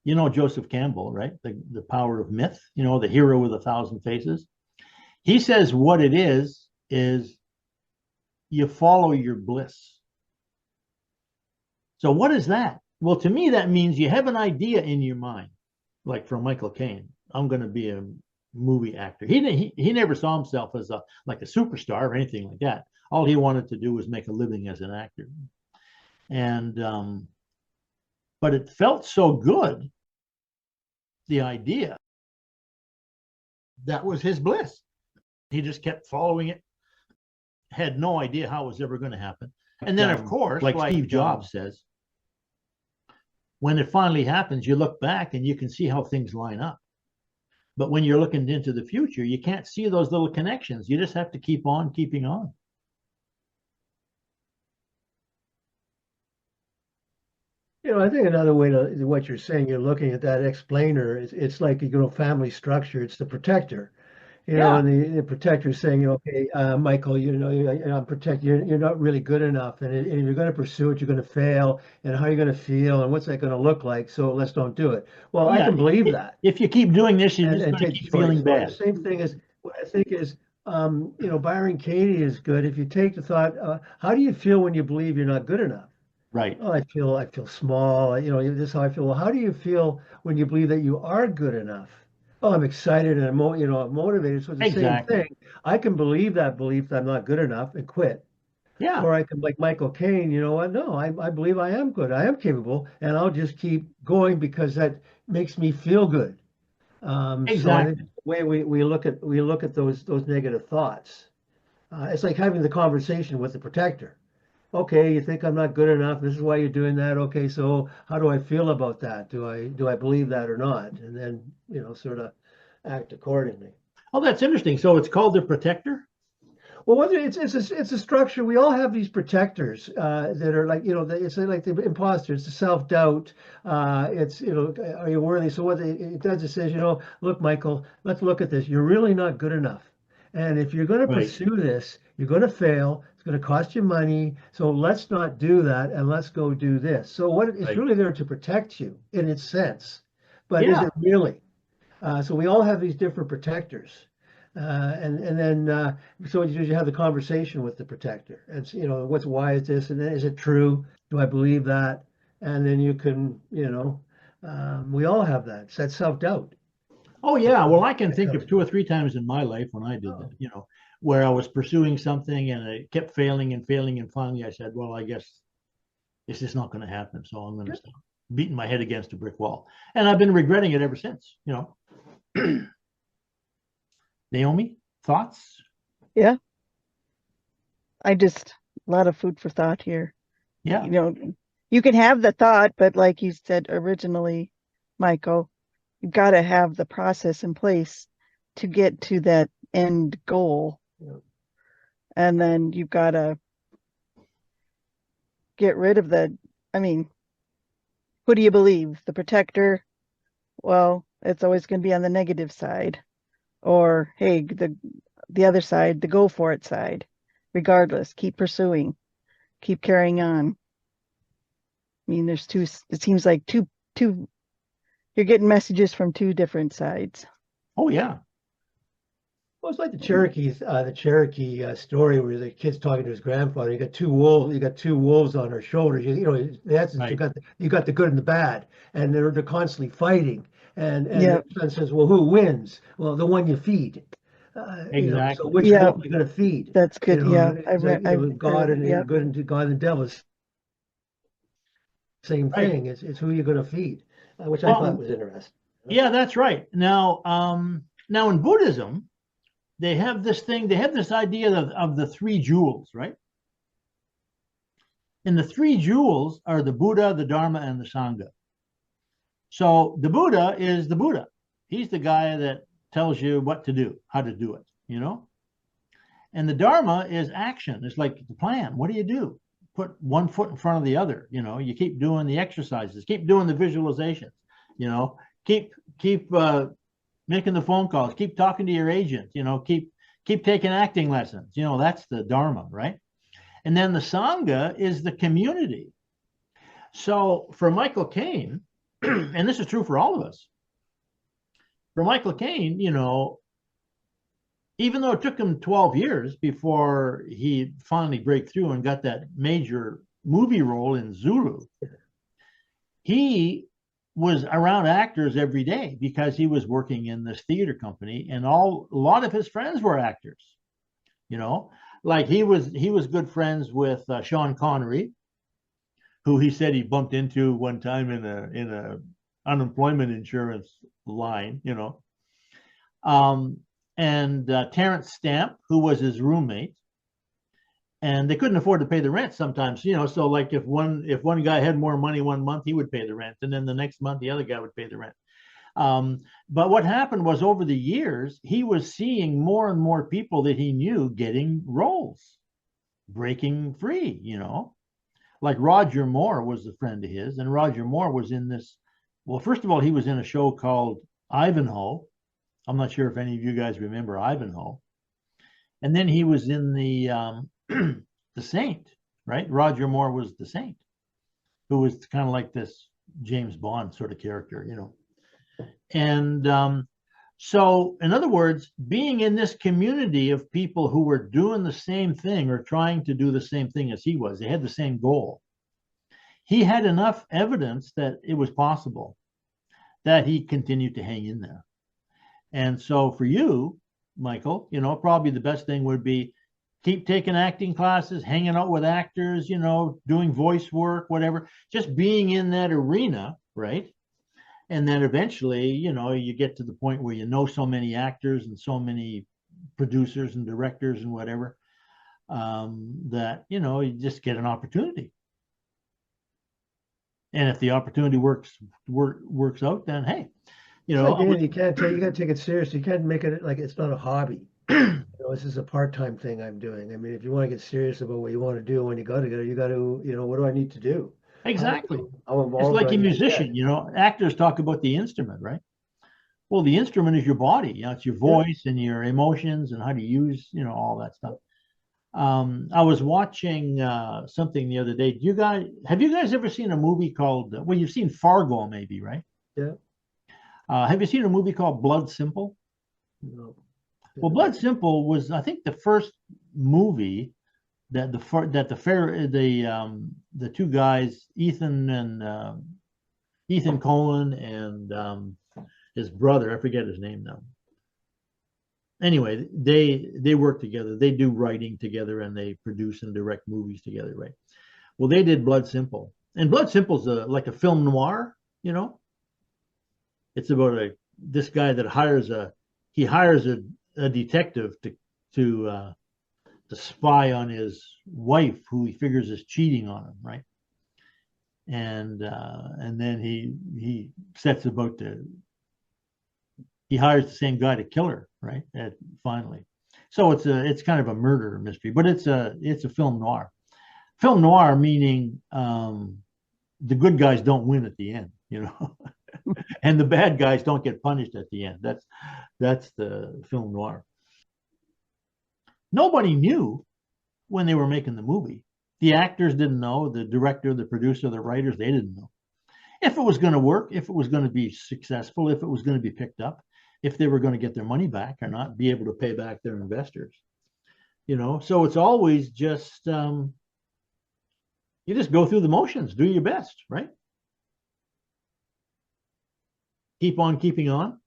you know Joseph Campbell, right? The power of myth, you know, the hero with 1,000 faces. He says what it is you follow your bliss. So what is that? Well, to me, that means you have an idea in your mind, like for Michael Caine, I'm going to be a movie actor. He never saw himself as like a superstar or anything like that. All he wanted to do was make a living as an actor. And but it felt so good, the idea, that was his bliss. He just kept following it, had no idea how it was ever going to happen. And then, of course, like Steve Jobs says, when it finally happens, you look back and you can see how things line up. But when you're looking into the future, you can't see those little connections. You just have to keep on keeping on. You know, I think another way to what you're saying, you're looking at that explainer, it's like, you know, family structure, it's the protector. You know, and the protector is saying, okay, Michael, you know, I'm protecting you. You're not really good enough, and you're going to pursue it. You're going to fail, and how are you going to feel, and what's that going to look like? So let's don't do it. Well, I can believe that. If you keep doing this, you're just and going to take keep the choice. feeling bad. The same thing is what I think is, you know, Byron Katie is good. If you take the thought, how do you feel when you believe you're not good enough? Right. Oh, I feel small. You know, this is how I feel. Well, how do you feel when you believe that you are good enough? Oh, I'm excited and I'm motivated. So it's the same thing. I can believe that belief that I'm not good enough and quit. Yeah. Or I can, like Michael Caine, you know what? No, I believe I am good. I am capable, and I'll just keep going because that makes me feel good. Exactly. So I think the way we look at those negative thoughts, it's like having the conversation with the protector. Okay, you think I'm not good enough. This is why you're doing that. Okay, so how do I feel about that? Do I believe that or not? And then, you know, sort of act accordingly. Oh, that's interesting. So it's called the protector? Well, whether it's a structure, we all have these protectors that are like, you know, it's like the imposter, it's the self-doubt, it's, you know, are you worthy? So what it does, it says, you know, look, Michael, let's look at this. You're really not good enough. And if you're going to pursue this, you're going to fail. It's going to cost you money. So let's not do that, and let's go do this. So what it's really there to protect you in its sense, but is it really? So we all have these different protectors. And then so you have the conversation with the protector, and you know, why is this, and then is it true? Do I believe that? And then you can, you know, we all have that. It's that self-doubt. Oh yeah. Well, I can think of 2 or 3 times in my life when I did that, you know, where I was pursuing something and it kept failing and failing, and finally I said, well, I guess this is not going to happen, so I'm going to stop beating my head against a brick wall. And I've been regretting it ever since, you know. Naomi, thoughts? Yeah. A lot of food for thought here. Yeah. You know, you can have the thought, but like you said originally, Michael, you've got to have the process in place to get to that end goal. Yeah. And then you've got to get rid of who do you believe? The protector? Well, it's always going to be on the negative side. Or, hey, the other side, the go for it side. Regardless, keep pursuing, keep carrying on. I mean, it seems like two, you're getting messages from 2 different sides. Oh yeah. Well, it's like the Cherokee story where the kid's talking to his grandfather. You got two wolves on her shoulders. In essence, Right. you got the good and the bad, and they're constantly fighting. And Yeah, the son says, "Well, who wins? Well, the one you feed." So Exactly. which yeah, wolf are you going to feed? that's good. Yeah, It's like I've God heard. and Yep. good and God and devil. It's the same Right. thing. It's who you're going to feed, which I thought Well, was interesting. yeah, that's right. Now in Buddhism, they have this thing, they have this idea of the three jewels, right? And the three jewels are the Buddha, the Dharma, and the Sangha. So the Buddha is the Buddha. He's the guy that tells you what to do, how to do it, you know? And the Dharma is action. It's like the plan. What do you do? Put one foot in front of the other. You know, you keep doing the exercises, keep doing the visualizations, you know, keep making the phone calls, keep talking to your agent, you know, keep taking acting lessons. You know, that's the Dharma, right? And then the Sangha is the community. So for Michael Caine, and this is true for all of us, for Michael Caine, you know, even though it took him 12 years before he finally break through and got that major movie role in Zulu, he was around actors every day because he was working in this theater company, and a lot of his friends were actors. You know, like he was good friends with Sean Connery, who he said he bumped into one time in a unemployment insurance line. You know, and Terrence Stamp, who was his roommate, and they couldn't afford to pay the rent sometimes, you know. So like if one guy had more money one month, he would pay the rent, and then the next month the other guy would pay the rent. But what happened was over the years, he was seeing more and more people that he knew getting roles, breaking free, you know. Like Roger Moore was a friend of his, and Roger Moore was in this. Well, first of all, he was in a show called Ivanhoe. I'm not sure if any of you guys remember Ivanhoe. And then he was in the Saint, right? Roger Moore was the Saint, who was kind of like this James Bond sort of character, you know. And so, in other words, being in this community of people who were doing the same thing or trying to do the same thing as he was, they had the same goal. He had enough evidence that it was possible that he continued to hang in there. And so for you, Michael, you know, probably the best thing would be keep taking acting classes, hanging out with actors, you know, doing voice work, whatever, just being in that arena, right? And then eventually, you know, you get to the point where you know so many actors and so many producers and directors and whatever, that, you know, you just get an opportunity. And if the opportunity works out, then hey, you know, You can't take, you got to take it seriously. You can't make it like it's not a hobby. This is a part-time thing I'm doing. I mean, if you want to get serious about what you want to do, when you got to what do I need to do? exactly. How It's involved like do I a need to musician, get? you know, actors talk about the instrument, right? Well, the instrument is your body, you know, it's your Yeah. voice and your emotions and how to use, you know, all that stuff. I was watching something the other day. Have you guys ever seen a movie called, well, you've seen Fargo maybe, right? Yeah. Have you seen a movie called Blood Simple? No. Well, Blood Simple was, I think, the first movie that the two guys, Ethan Cohen and his brother, I forget his name now. Anyway, they work together. They do writing together and they produce and direct movies together, right? Well, they did Blood Simple, and Blood Simple's like a film noir, you know. It's about this guy that hires a detective to spy on his wife, who he figures is cheating on him, right? And then he sets about he hires the same guy to kill her, right? Finally, so it's kind of a murder mystery, but it's a film noir. Film noir meaning the good guys don't win at the end, you know, and the bad guys don't get punished at the end. That's the film noir. Nobody knew when they were making the movie. The actors didn't know, the director, the producer, the writers, they didn't know if it was going to work, if it was going to be successful, if it was going to be picked up. if they were going to get their money back or not, be able to pay back their investors. So it's always just you just go through the motions, do your best, right? Keep on keeping on.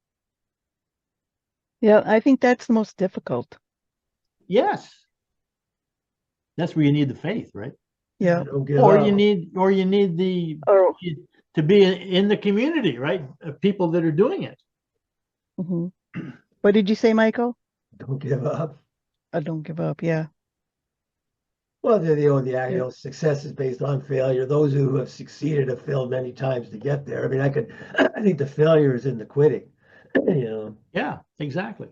Yeah, I think that's the most difficult. Yes. That's where you need the faith, right? Yeah. Don't give Or up. you need Oh. to be in the community, right? People that are doing it. Mhm. What did you say, Michael? Don't give up. Don't give up. Yeah. Well, success is based on failure. Those who have succeeded have failed many times to get there. I mean, I think the failure is in the quitting. Yeah, exactly.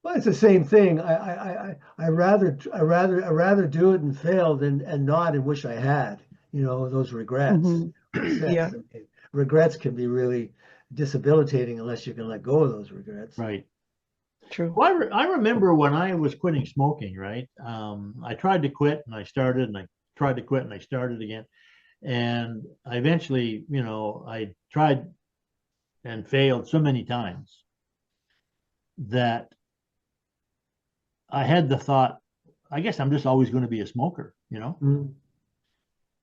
Well, it's the same thing. I rather do it and fail and not and wish I had. Those regrets. Mhm. Yeah. Regrets can be really debilitating unless you can let go of those regrets. Right. True. Well, I remember when I was quitting smoking, right? I tried to quit and I started, and I tried to quit and I started again. And I eventually, I tried and failed so many times that I had the thought, I guess I'm just always going to be a smoker, Mm.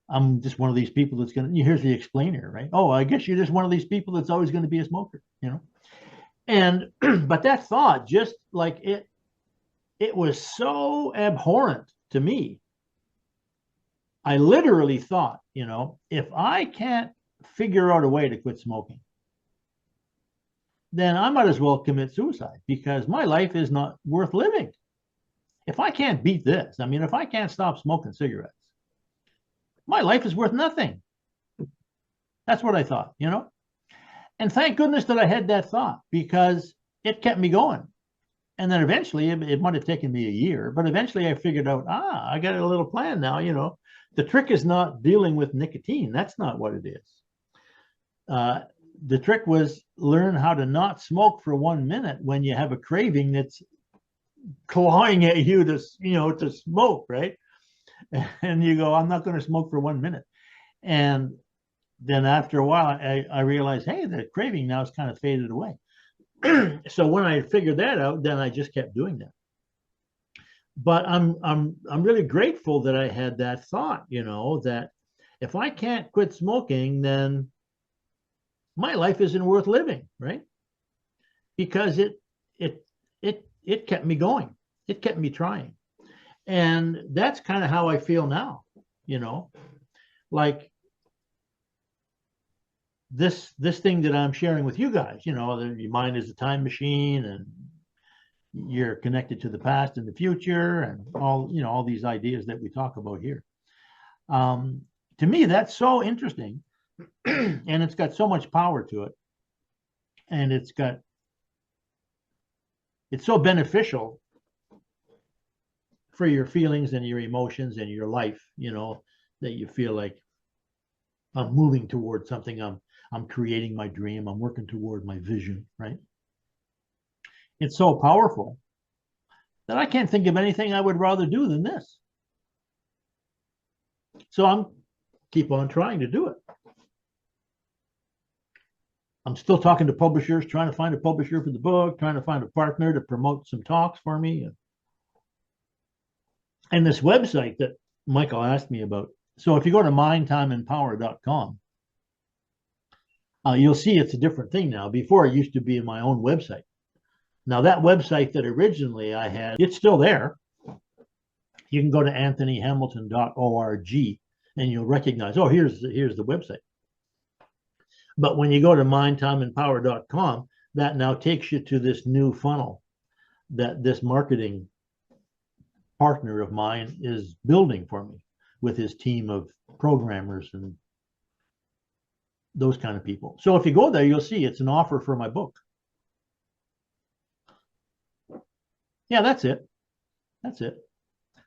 I'm just one of these people that's going to, here's the explainer, right? Oh, I guess you're just one of these people that's always going to be a smoker, And, but that thought, just like it was so abhorrent to me. I literally thought, if I can't figure out a way to quit smoking, then I might as well commit suicide because my life is not worth living. If I can't beat this, I mean, if I can't stop smoking cigarettes, my life is worth nothing. That's what I thought, And thank goodness that I had that thought because it kept me going. And then eventually, it might have taken me a year, but eventually I figured out, I got a little plan now, The trick is not dealing with nicotine. That's not what it is. The trick was learn how to not smoke for 1 minute when you have a craving that's clawing at you to smoke, right? And you go, I'm not going to smoke for 1 minute. And then after a while, I realized, hey, the craving now is kind of faded away. So when I figured that out, then I just kept doing that. But I'm really grateful that I had that thought, that if I can't quit smoking, then my life isn't worth living, right? Because it kept me going. It kept me trying. And that's kind of how I feel now, like this thing that I'm sharing with you guys, that your mind is a time machine and you're connected to the past and the future and all these ideas that we talk about here. To me, that's so interesting and it's got so much power to it. And it's so beneficial for your feelings and your emotions and your life, that you feel like I'm moving towards something. I'm creating my dream. I'm working toward my vision, right? It's so powerful that I can't think of anything I would rather do than this. So I'm keep on trying to do it. I'm still talking to publishers, trying to find a publisher for the book, trying to find a partner to promote some talks for me. And this website that Michael asked me about. So if you go to mindtimeandpower.com, you'll see it's a different thing now. Before, it used to be in my own website. Now, that website that originally I had, it's still there. You can go to anthonyhamilton.org and you'll recognize, oh, here's the website. But when you go to mindtimeandpower.com, that now takes you to this new funnel that this marketing partner of mine is building for me with his team of programmers and those kind of people. So if you go there, you'll see it's an offer for my book. Yeah, that's it. That's it.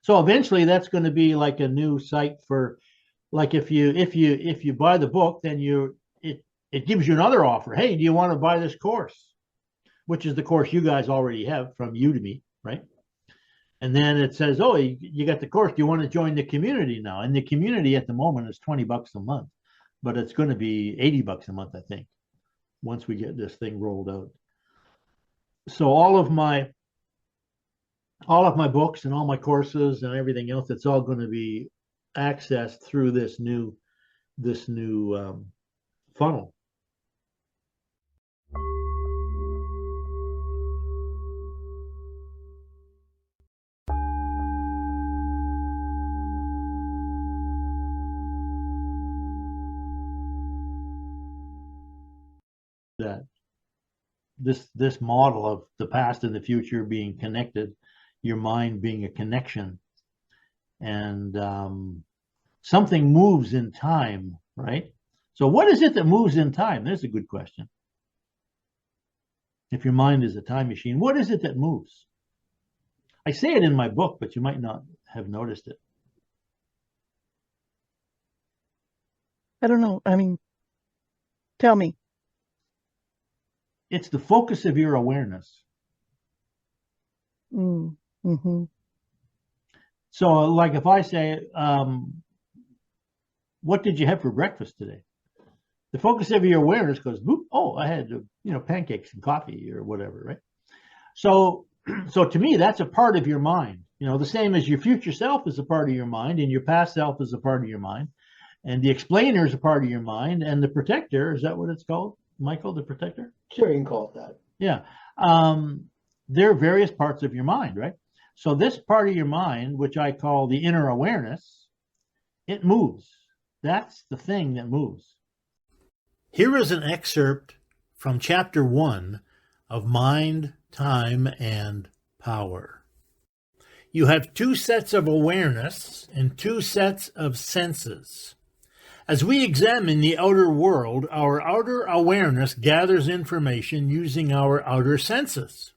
So eventually that's going to be like a new site for, like, if you buy the book, then it gives you another offer. Hey, do you want to buy this course? Which is the course you guys already have from Udemy, right? And then it says, oh, you got the course. Do you want to join the community now? And the community at the moment is $20 a month, but it's going to be $80 a month, I think, once we get this thing rolled out. So all of my books and all my courses and everything else, it's all going to be accessed through this new funnel. That this model of the past and the future being connected, your mind being a connection, and something moves in time, right? So what is it that moves in time? There's a good question. If your mind is a time machine, what is it that moves? I say it in my book, but you might not have noticed it. I don't know. I mean, tell me. It's the focus of your awareness. Mm-hmm. So like if I say, what did you have for breakfast today? The focus of your awareness goes, oh, I had, pancakes and coffee or whatever, right? So to me, that's a part of your mind. The same as your future self is a part of your mind, and your past self is a part of your mind, and the explainer is a part of your mind, and the protector, is that what it's called, Michael, the protector? Sure, you can call it that. Yeah. There are various parts of your mind, right? So this part of your mind, which I call the inner awareness, it moves. That's the thing that moves. Here is an excerpt from Chapter 1 of Mind, Time, and Power. You have two sets of awareness and two sets of senses. As we examine the outer world, our outer awareness gathers information using our outer senses.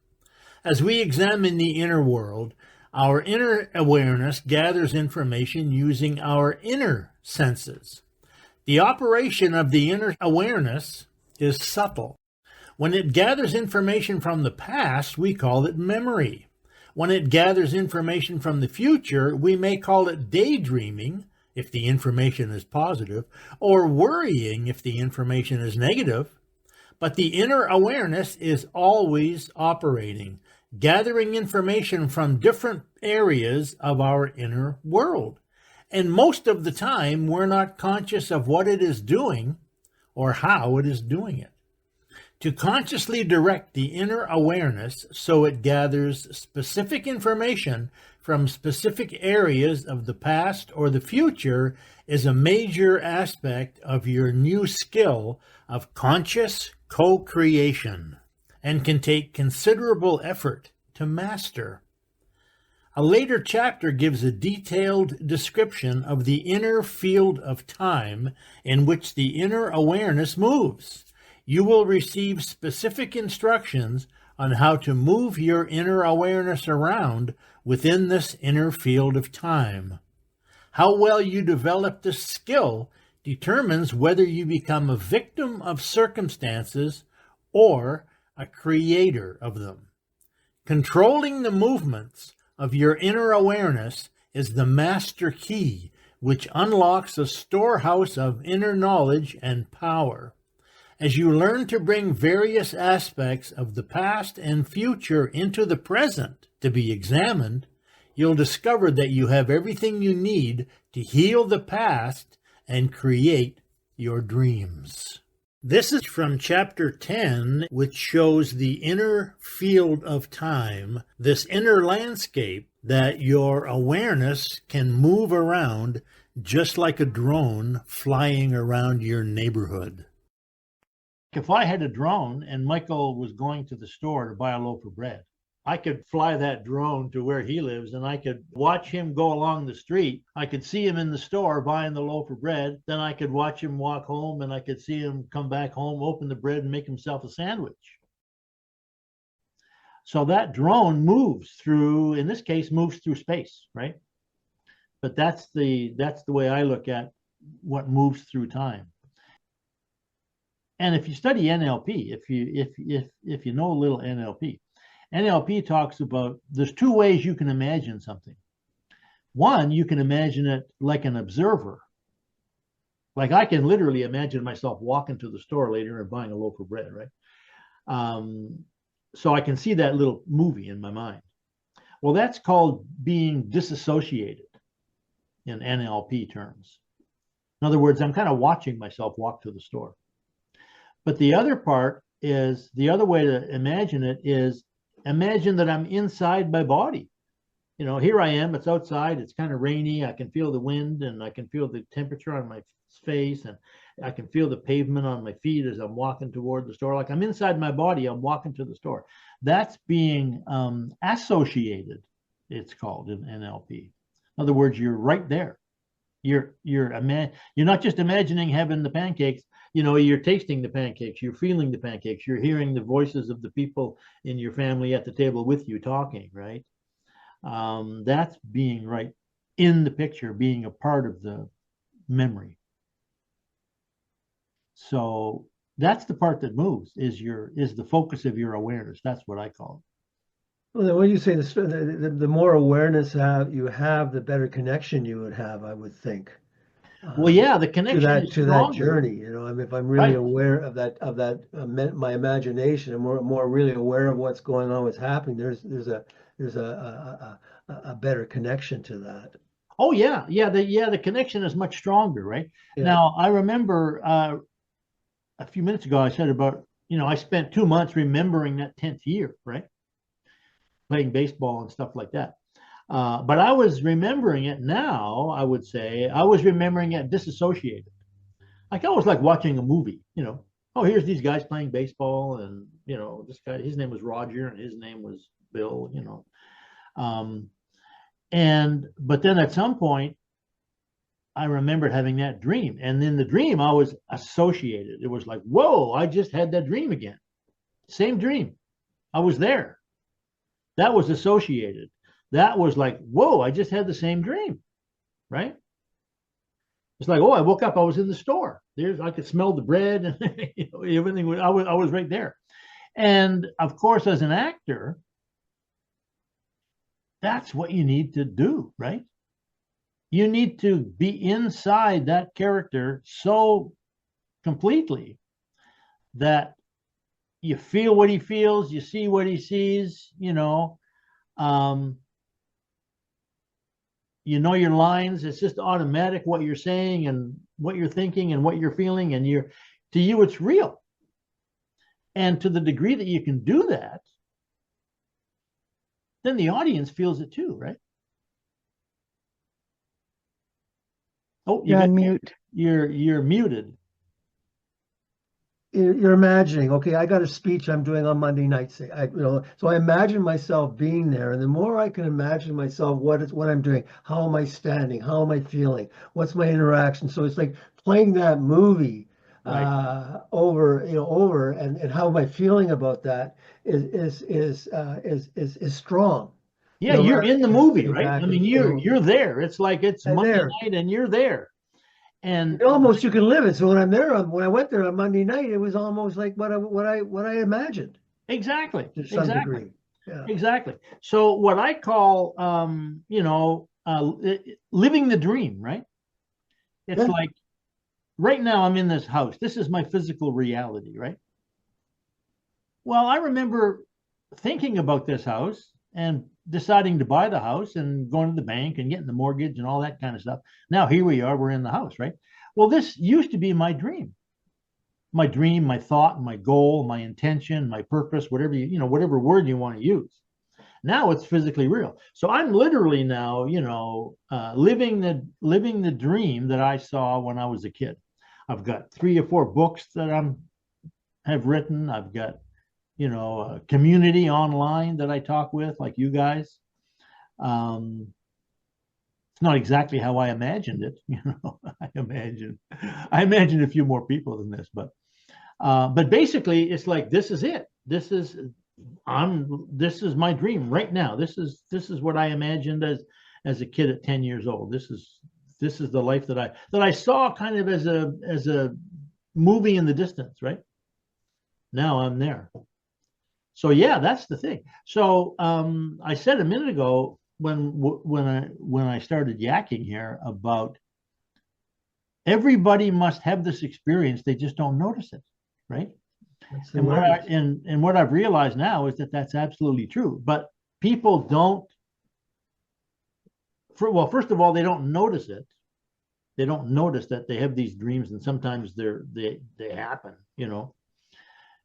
As we examine the inner world, our inner awareness gathers information using our inner senses. The operation of the inner awareness is subtle. When it gathers information from the past, we call it memory. When it gathers information from the future, we may call it daydreaming, if the information is positive, or worrying if the information is negative. But the inner awareness is always operating, gathering information from different areas of our inner world. And most of the time, we're not conscious of what it is doing or how it is doing it. To consciously direct the inner awareness so it gathers specific information from specific areas of the past or the future is a major aspect of your new skill of conscious co-creation and can take considerable effort to master. A later chapter gives a detailed description of the inner field of time in which the inner awareness moves. You will receive specific instructions on how to move your inner awareness around within this inner field of time. How well you develop this skill determines whether you become a victim of circumstances or a creator of them. Controlling the movements of your inner awareness is the master key which unlocks a storehouse of inner knowledge and power. As you learn to bring various aspects of the past and future into the present to be examined, you'll discover that you have everything you need to heal the past and create your dreams. This is from Chapter 10, which shows the inner field of time, this inner landscape that your awareness can move around just like a drone flying around your neighborhood. If I had a drone and Michael was going to the store to buy a loaf of bread, I could fly that drone to where he lives and I could watch him go along the street. I could see him in the store buying the loaf of bread. Then I could watch him walk home and I could see him come back home, open the bread and make himself a sandwich. So that drone moves through, in this case, moves through space, right? But that's the way I look at what moves through time. And if you study NLP, if you know a little NLP talks about there's two ways you can imagine something. One, you can imagine it like an observer. Like I can literally imagine myself walking to the store later and buying a loaf of bread, right? so I can see that little movie in my mind. Well, that's called being disassociated in NLP terms. In other words, I'm kind of watching myself walk to the store. But the other part is, the other way to imagine it is, imagine that I'm inside my body. You know, here I am, it's outside, it's kind of rainy, I can feel the wind, and I can feel the temperature on my face, and I can feel the pavement on my feet as I'm walking toward the store. Like I'm inside my body, I'm walking to the store. That's being associated, it's called in NLP. In other words, you're right there. You're not just imagining having the pancakes, you know, you're tasting the pancakes, you're feeling the pancakes, you're hearing the voices of the people in your family at the table with you talking, right? That's being right in the picture, being a part of the memory. So that's the part that moves, is the focus of your awareness. That's what I call it. Well, then when you say the more awareness you have, the better connection you would have, I would think. Well, yeah, the connection is To that stronger. journey, you know. I mean, if I'm really Right. aware of that my imagination, and more really aware of what's going on, what's happening, there's a better connection to that. Oh yeah, the connection is much stronger, right? Yeah. Now I remember a few minutes ago I said about, you know, I spent 2 months remembering that 10th year, right? Playing baseball and stuff like that. But I was remembering it now, I would say, I was remembering it disassociated. Like I was like watching a movie, you know. Oh, here's these guys playing baseball, and, you know, this guy, his name was Roger, and his name was Bill, you know. But then at some point, I remembered having that dream. And in the dream, I was associated. It was like, whoa, I just had that dream again. Same dream. I was there. That was associated. That was like, whoa, I just had the same dream, right? It's like, oh, I woke up, I was in the store. I could smell the bread and you know, everything. I was right there. And of course, as an actor, that's what you need to do, right? You need to be inside that character so completely that you feel what he feels, you see what he sees, you know your lines. It's just automatic what you're saying and what you're thinking and what you're feeling, and to you it's real. And to the degree that you can do that, then the audience feels it too, right? Oh, You're on mute. You're muted. You're imagining, okay, I got a speech I'm doing on Monday nights. So I imagine myself being there, and the more I can imagine myself, what I'm doing, how am I standing, how am I feeling, what's my interaction. So it's like playing that movie over, and how am I feeling about that is strong. Yeah, you're in the movie, right? I mean, you're there. It's like it's Monday night, and you're there. And almost you can live it. So when I went there on Monday night, it was almost like what I imagined. Exactly. To some degree. Yeah. Exactly. So what I call, living the dream, right? It's like, right now I'm in this house. This is my physical reality, right? Well, I remember thinking about this house and deciding to buy the house and going to the bank and getting the mortgage and all that kind of stuff. Now here we are, we're in the house, right? Well, this used to be my dream, my thought, my goal, my intention, my purpose, whatever word you want to use. Now it's physically real. So I'm literally now, living the dream that I saw when I was a kid. I've got 3 or 4 books that have written. I've got a community online that I talk with, like you guys. It's not exactly how I imagined it. I imagined a few more people than this, but basically it's like, this is it. This is my dream right now. This is what I imagined as a kid at 10 years old. This is the life that I saw kind of as a movie in the distance, right? Now I'm there. So yeah, that's the thing. So I said a minute ago when I started yakking here about everybody must have this experience, they just don't notice it, right? That's the And awareness. what I've realized now is that that's absolutely true. But people don't. Well, first of all, they don't notice it. They don't notice that they have these dreams, and sometimes they happen. You know,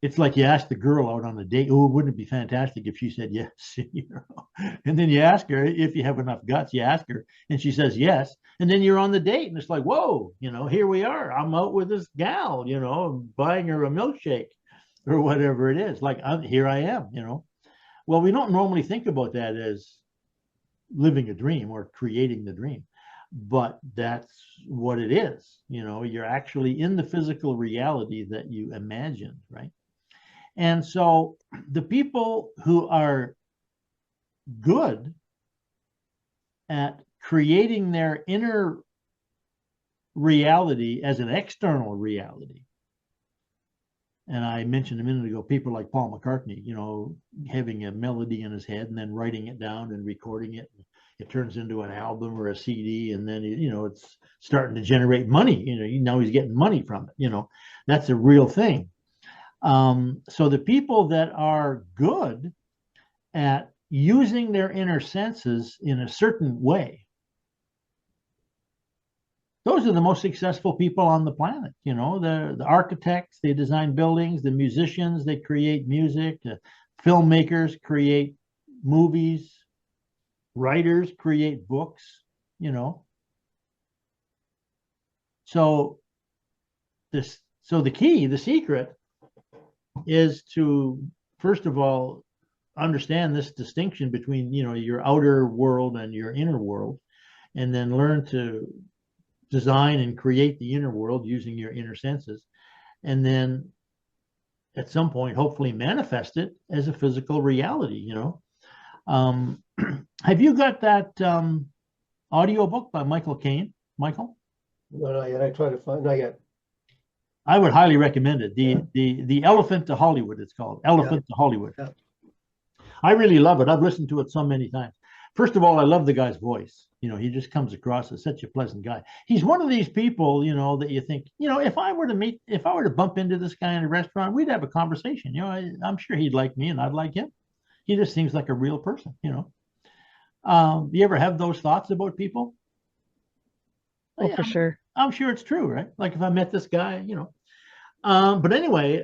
it's like you ask the girl out on a date, oh, wouldn't it be fantastic if she said yes? You know, and then you ask her if you have enough guts. You ask her, and she says yes, and then you're on the date, and it's like, whoa, you know, here we are. I'm out with this gal, you know, buying her a milkshake or whatever it is. Like, here I am, you know. Well, we don't normally think about that as living a dream or creating the dream, but that's what it is. You know, you're actually in the physical reality that you imagined, right? And so the people who are good at creating their inner reality as an external reality, and I mentioned a minute ago, people like Paul McCartney, you know, having a melody in his head and then writing it down and recording it. It turns into an album or a CD, and then, you know, it's starting to generate money. You know, now he's getting money from it. You know, that's a real thing. So the people that are good at using their inner senses in a certain way, those are the most successful people on the planet. You know, the architects, they design buildings, the musicians, they create music, the filmmakers create movies, writers create books, you know. So the key, the secret is to, first of all, understand this distinction between, you know, your outer world and your inner world, and then learn to design and create the inner world using your inner senses, and then at some point hopefully manifest it as a physical reality, you know. Have you got that audio book by Michael Caine, Michael? No, not yet. I try to find, not yet. I would highly recommend it. The Elephant to Hollywood, it's called. Elephant to Hollywood. Yeah. I really love it. I've listened to it so many times. First of all, I love the guy's voice. You know, he just comes across as such a pleasant guy. He's one of these people, you know, that you think, you know, if I were to bump into this guy in a restaurant, we'd have a conversation. You know, I'm sure he'd like me and I'd like him. He just seems like a real person, you know. You ever have those thoughts about people? Oh, for sure. I'm sure it's true, right? Like if I met this guy, you know. But anyway,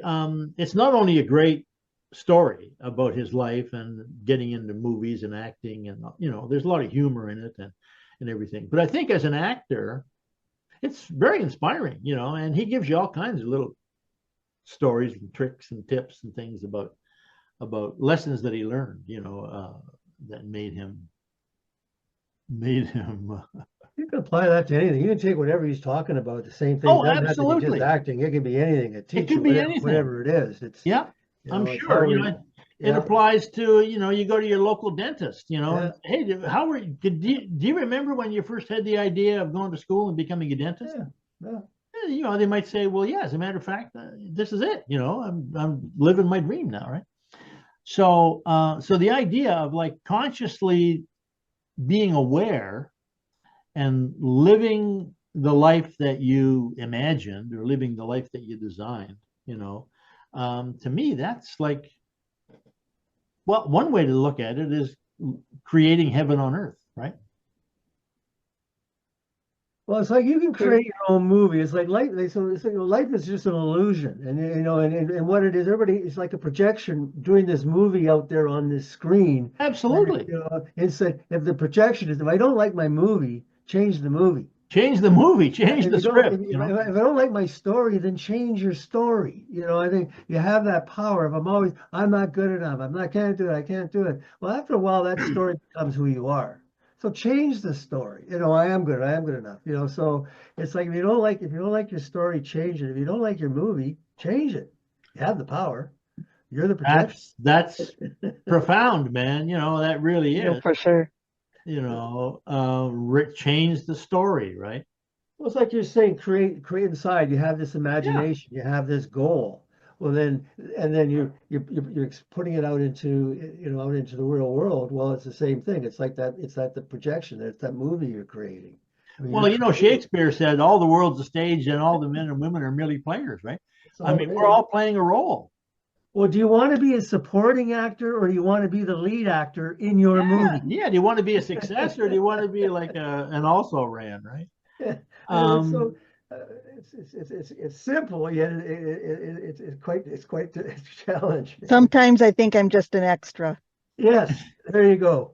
it's not only a great story about his life and getting into movies and acting, and, you know, there's a lot of humor in it and everything. But I think as an actor, it's very inspiring, you know, and he gives you all kinds of little stories and tricks and tips and things about lessons that he learned, you know, that made him. You can apply that to anything. You can take whatever he's talking about, the same thing. Oh, It doesn't have to be absolutely. just acting. It can be anything. A teacher, could be whatever, anything. whatever it is. It's, Yeah, you I'm know, it's sure. how You we- know, it yeah. applies to, you know, you go to your local dentist, you know, Yeah. and, hey, how were you, do you remember when you first had the idea of going to school and becoming a dentist? Yeah. You know, they might say, well, yeah, as a matter of fact, this is it. You know, I'm living my dream now, right? So, so the idea of like consciously being aware and living the life that you imagined or living the life that you designed, you know, to me, that's like, well, one way to look at it is creating heaven on earth, right? Well, it's like you can create your own movie. It's like life. So it's like, life is just an illusion, and you know, and what it is, everybody, it's like a projection doing this movie out there on this screen. Absolutely. You know, it's like if the projection is, if I don't like my movie, change the movie. Change the movie, change the script. If I don't like my story, then change your story. You know, I think you have that power. If I'm not good enough. I can't do it. I can't do it. Well, after a while, that story becomes who you are. So change the story. You know, I am good enough. You know, so it's like if you don't like your story, change it. If you don't like your movie, change it. You have the power. You're the projection. That's profound, man. You know, that really is. Yeah, for sure. You know, change the story, right? Well, it's like you're saying, create inside. You have this imagination. You have this goal. Well, then you're putting it out into, you know, out into the real world. Well, it's the same thing. It's like that. It's that the projection. It's that movie you're creating. I mean, Well, you know, Shakespeare said all the world's a stage and all the men and women are merely players, right? so I mean, we're all playing a role. Well, do you want to be a supporting actor or do you want to be the lead actor in your movie? Yeah. Do you want to be a success or do you want to be like an also ran, right? It's so uh, it's simple, yet it's quite a challenge. Sometimes I think I'm just an extra. Yes, there you go.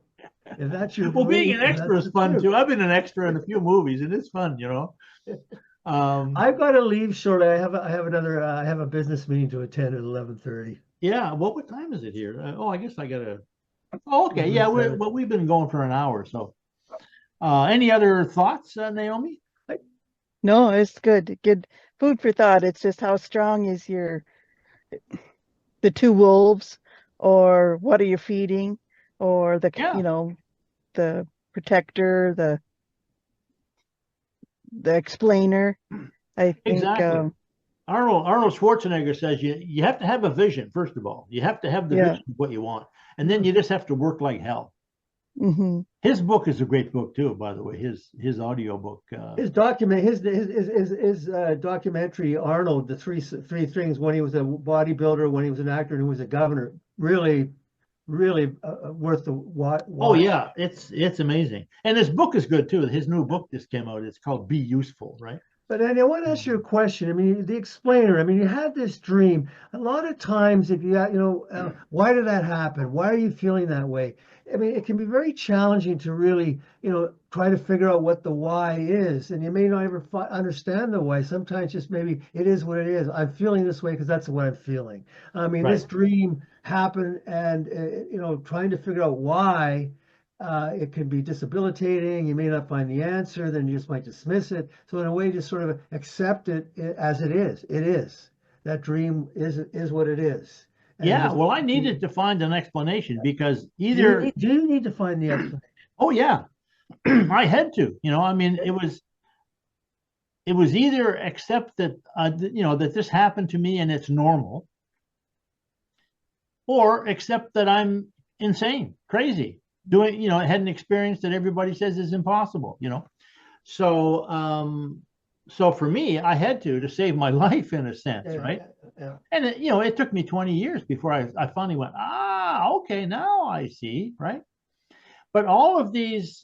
If that's your Well, being belief, an then extra that's is the fun truth. too. I've been an extra in a few movies and it's fun, I've got to leave shortly. I have another I have a business meeting to attend at 11:30. Yeah. Well, what time is it here? I guess I gotta. Oh, okay. Yeah. We've been going for an hour. So, any other thoughts, Naomi? No, it's good. Good food for thought. It's just how strong is the two wolves, or what are you feeding, or Yeah. the protector, the explainer. I think Exactly. Arnold Schwarzenegger says you have to have a vision, first of all. You have to have the Yeah. vision of what you want. And then you just have to work like hell. hmm His book is a great book too, by the way. His audio book. His documentary Arnold, the three things, when he was a bodybuilder, when he was an actor, and he was a governor, really worth the watch. Oh yeah, it's amazing. And his book is good too. His new book just came out. It's called Be Useful, right? But I want to ask you a question. I mean, the explainer. I mean, you had this dream. A lot of times, if why did that happen? Why are you feeling that way? I mean, it can be very challenging to really, try to figure out what the why is, and you may not ever understand the why. Sometimes, just maybe it is what it is. I'm feeling this way because that's what I'm feeling. I mean, this Right. dream happened, and trying to figure out why. It can be disabilitating. You may not find the answer, then you just might dismiss it. So in a way, just sort of accept it as it is. It is. That dream is what it is. And Yeah. just Well, I needed to find an explanation because do you either do you need to find the explanation? oh yeah, I had to. I mean, it was either accept that that this happened to me and it's normal, or accept that I'm insane, crazy, doing, I had an experience that everybody says is impossible. So for me, I had to save my life in a sense, right? Yeah. And it took me 20 years before I finally went, okay, now I see, right? But all of these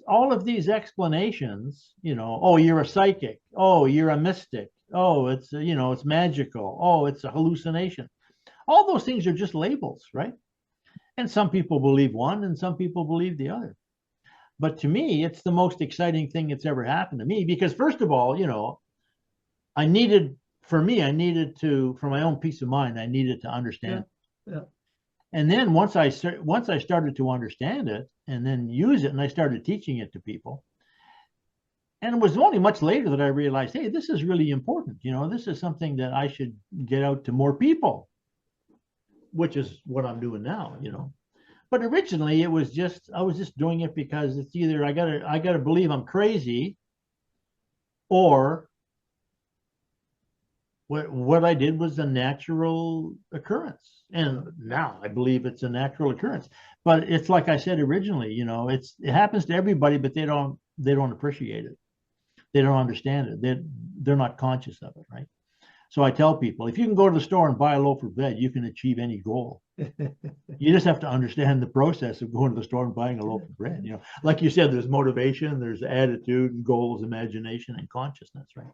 explanations, oh, you're a psychic, oh, you're a mystic, oh, it's magical, oh, it's a hallucination. All those things are just labels, right? And some people believe one and some people believe the other. But to me, it's the most exciting thing that's ever happened to me because, first of all, I needed, for my own peace of mind, I needed to understand. Yeah. And then once I started to understand it and then use it, and I started teaching it to people, and it was only much later that I realized, hey, this is really important. This is something that I should get out to more people, which is what I'm doing now. But originally, I was just doing it because it's either I gotta believe I'm crazy, or what I did was a natural occurrence. And now I believe it's a natural occurrence. But it's like I said originally, it happens to everybody, but they don't appreciate it. They don't understand it. They're not conscious of it, right? So I tell people, if you can go to the store and buy a loaf of bread, you can achieve any goal. You just have to understand the process of going to the store and buying a loaf of bread. Like you said, there's motivation, there's attitude, and goals, imagination, and consciousness, right?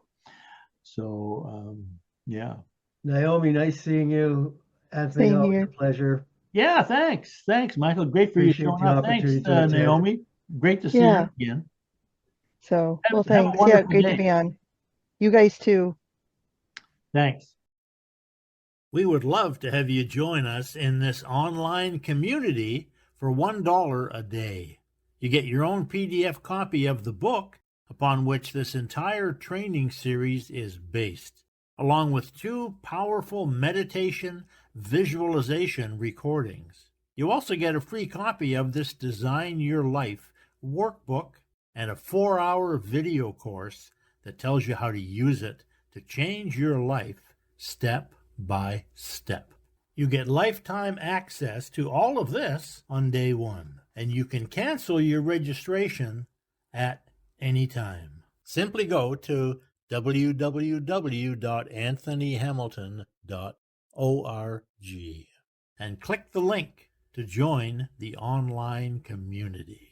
So, yeah. Naomi, nice seeing you. Anthony, Same always here. a pleasure. Yeah, thanks, Michael. Great for Appreciate you the showing up. Thanks, opportunity to attend. Naomi. Great to see Yeah. you again. So, Have well, a thanks. Yeah, wonderful great day. to be on. You guys too. Thanks. We would love to have you join us in this online community for $1 a day. You get your own PDF copy of the book upon which this entire training series is based, along with 2 powerful meditation visualization recordings. You also get a free copy of this Design Your Life workbook and a 4-hour video course that tells you how to use it to change your life step by step. You get lifetime access to all of this on day 1, and you can cancel your registration at any time. Simply go to www.anthonyhamilton.org. and click the link to join the online community.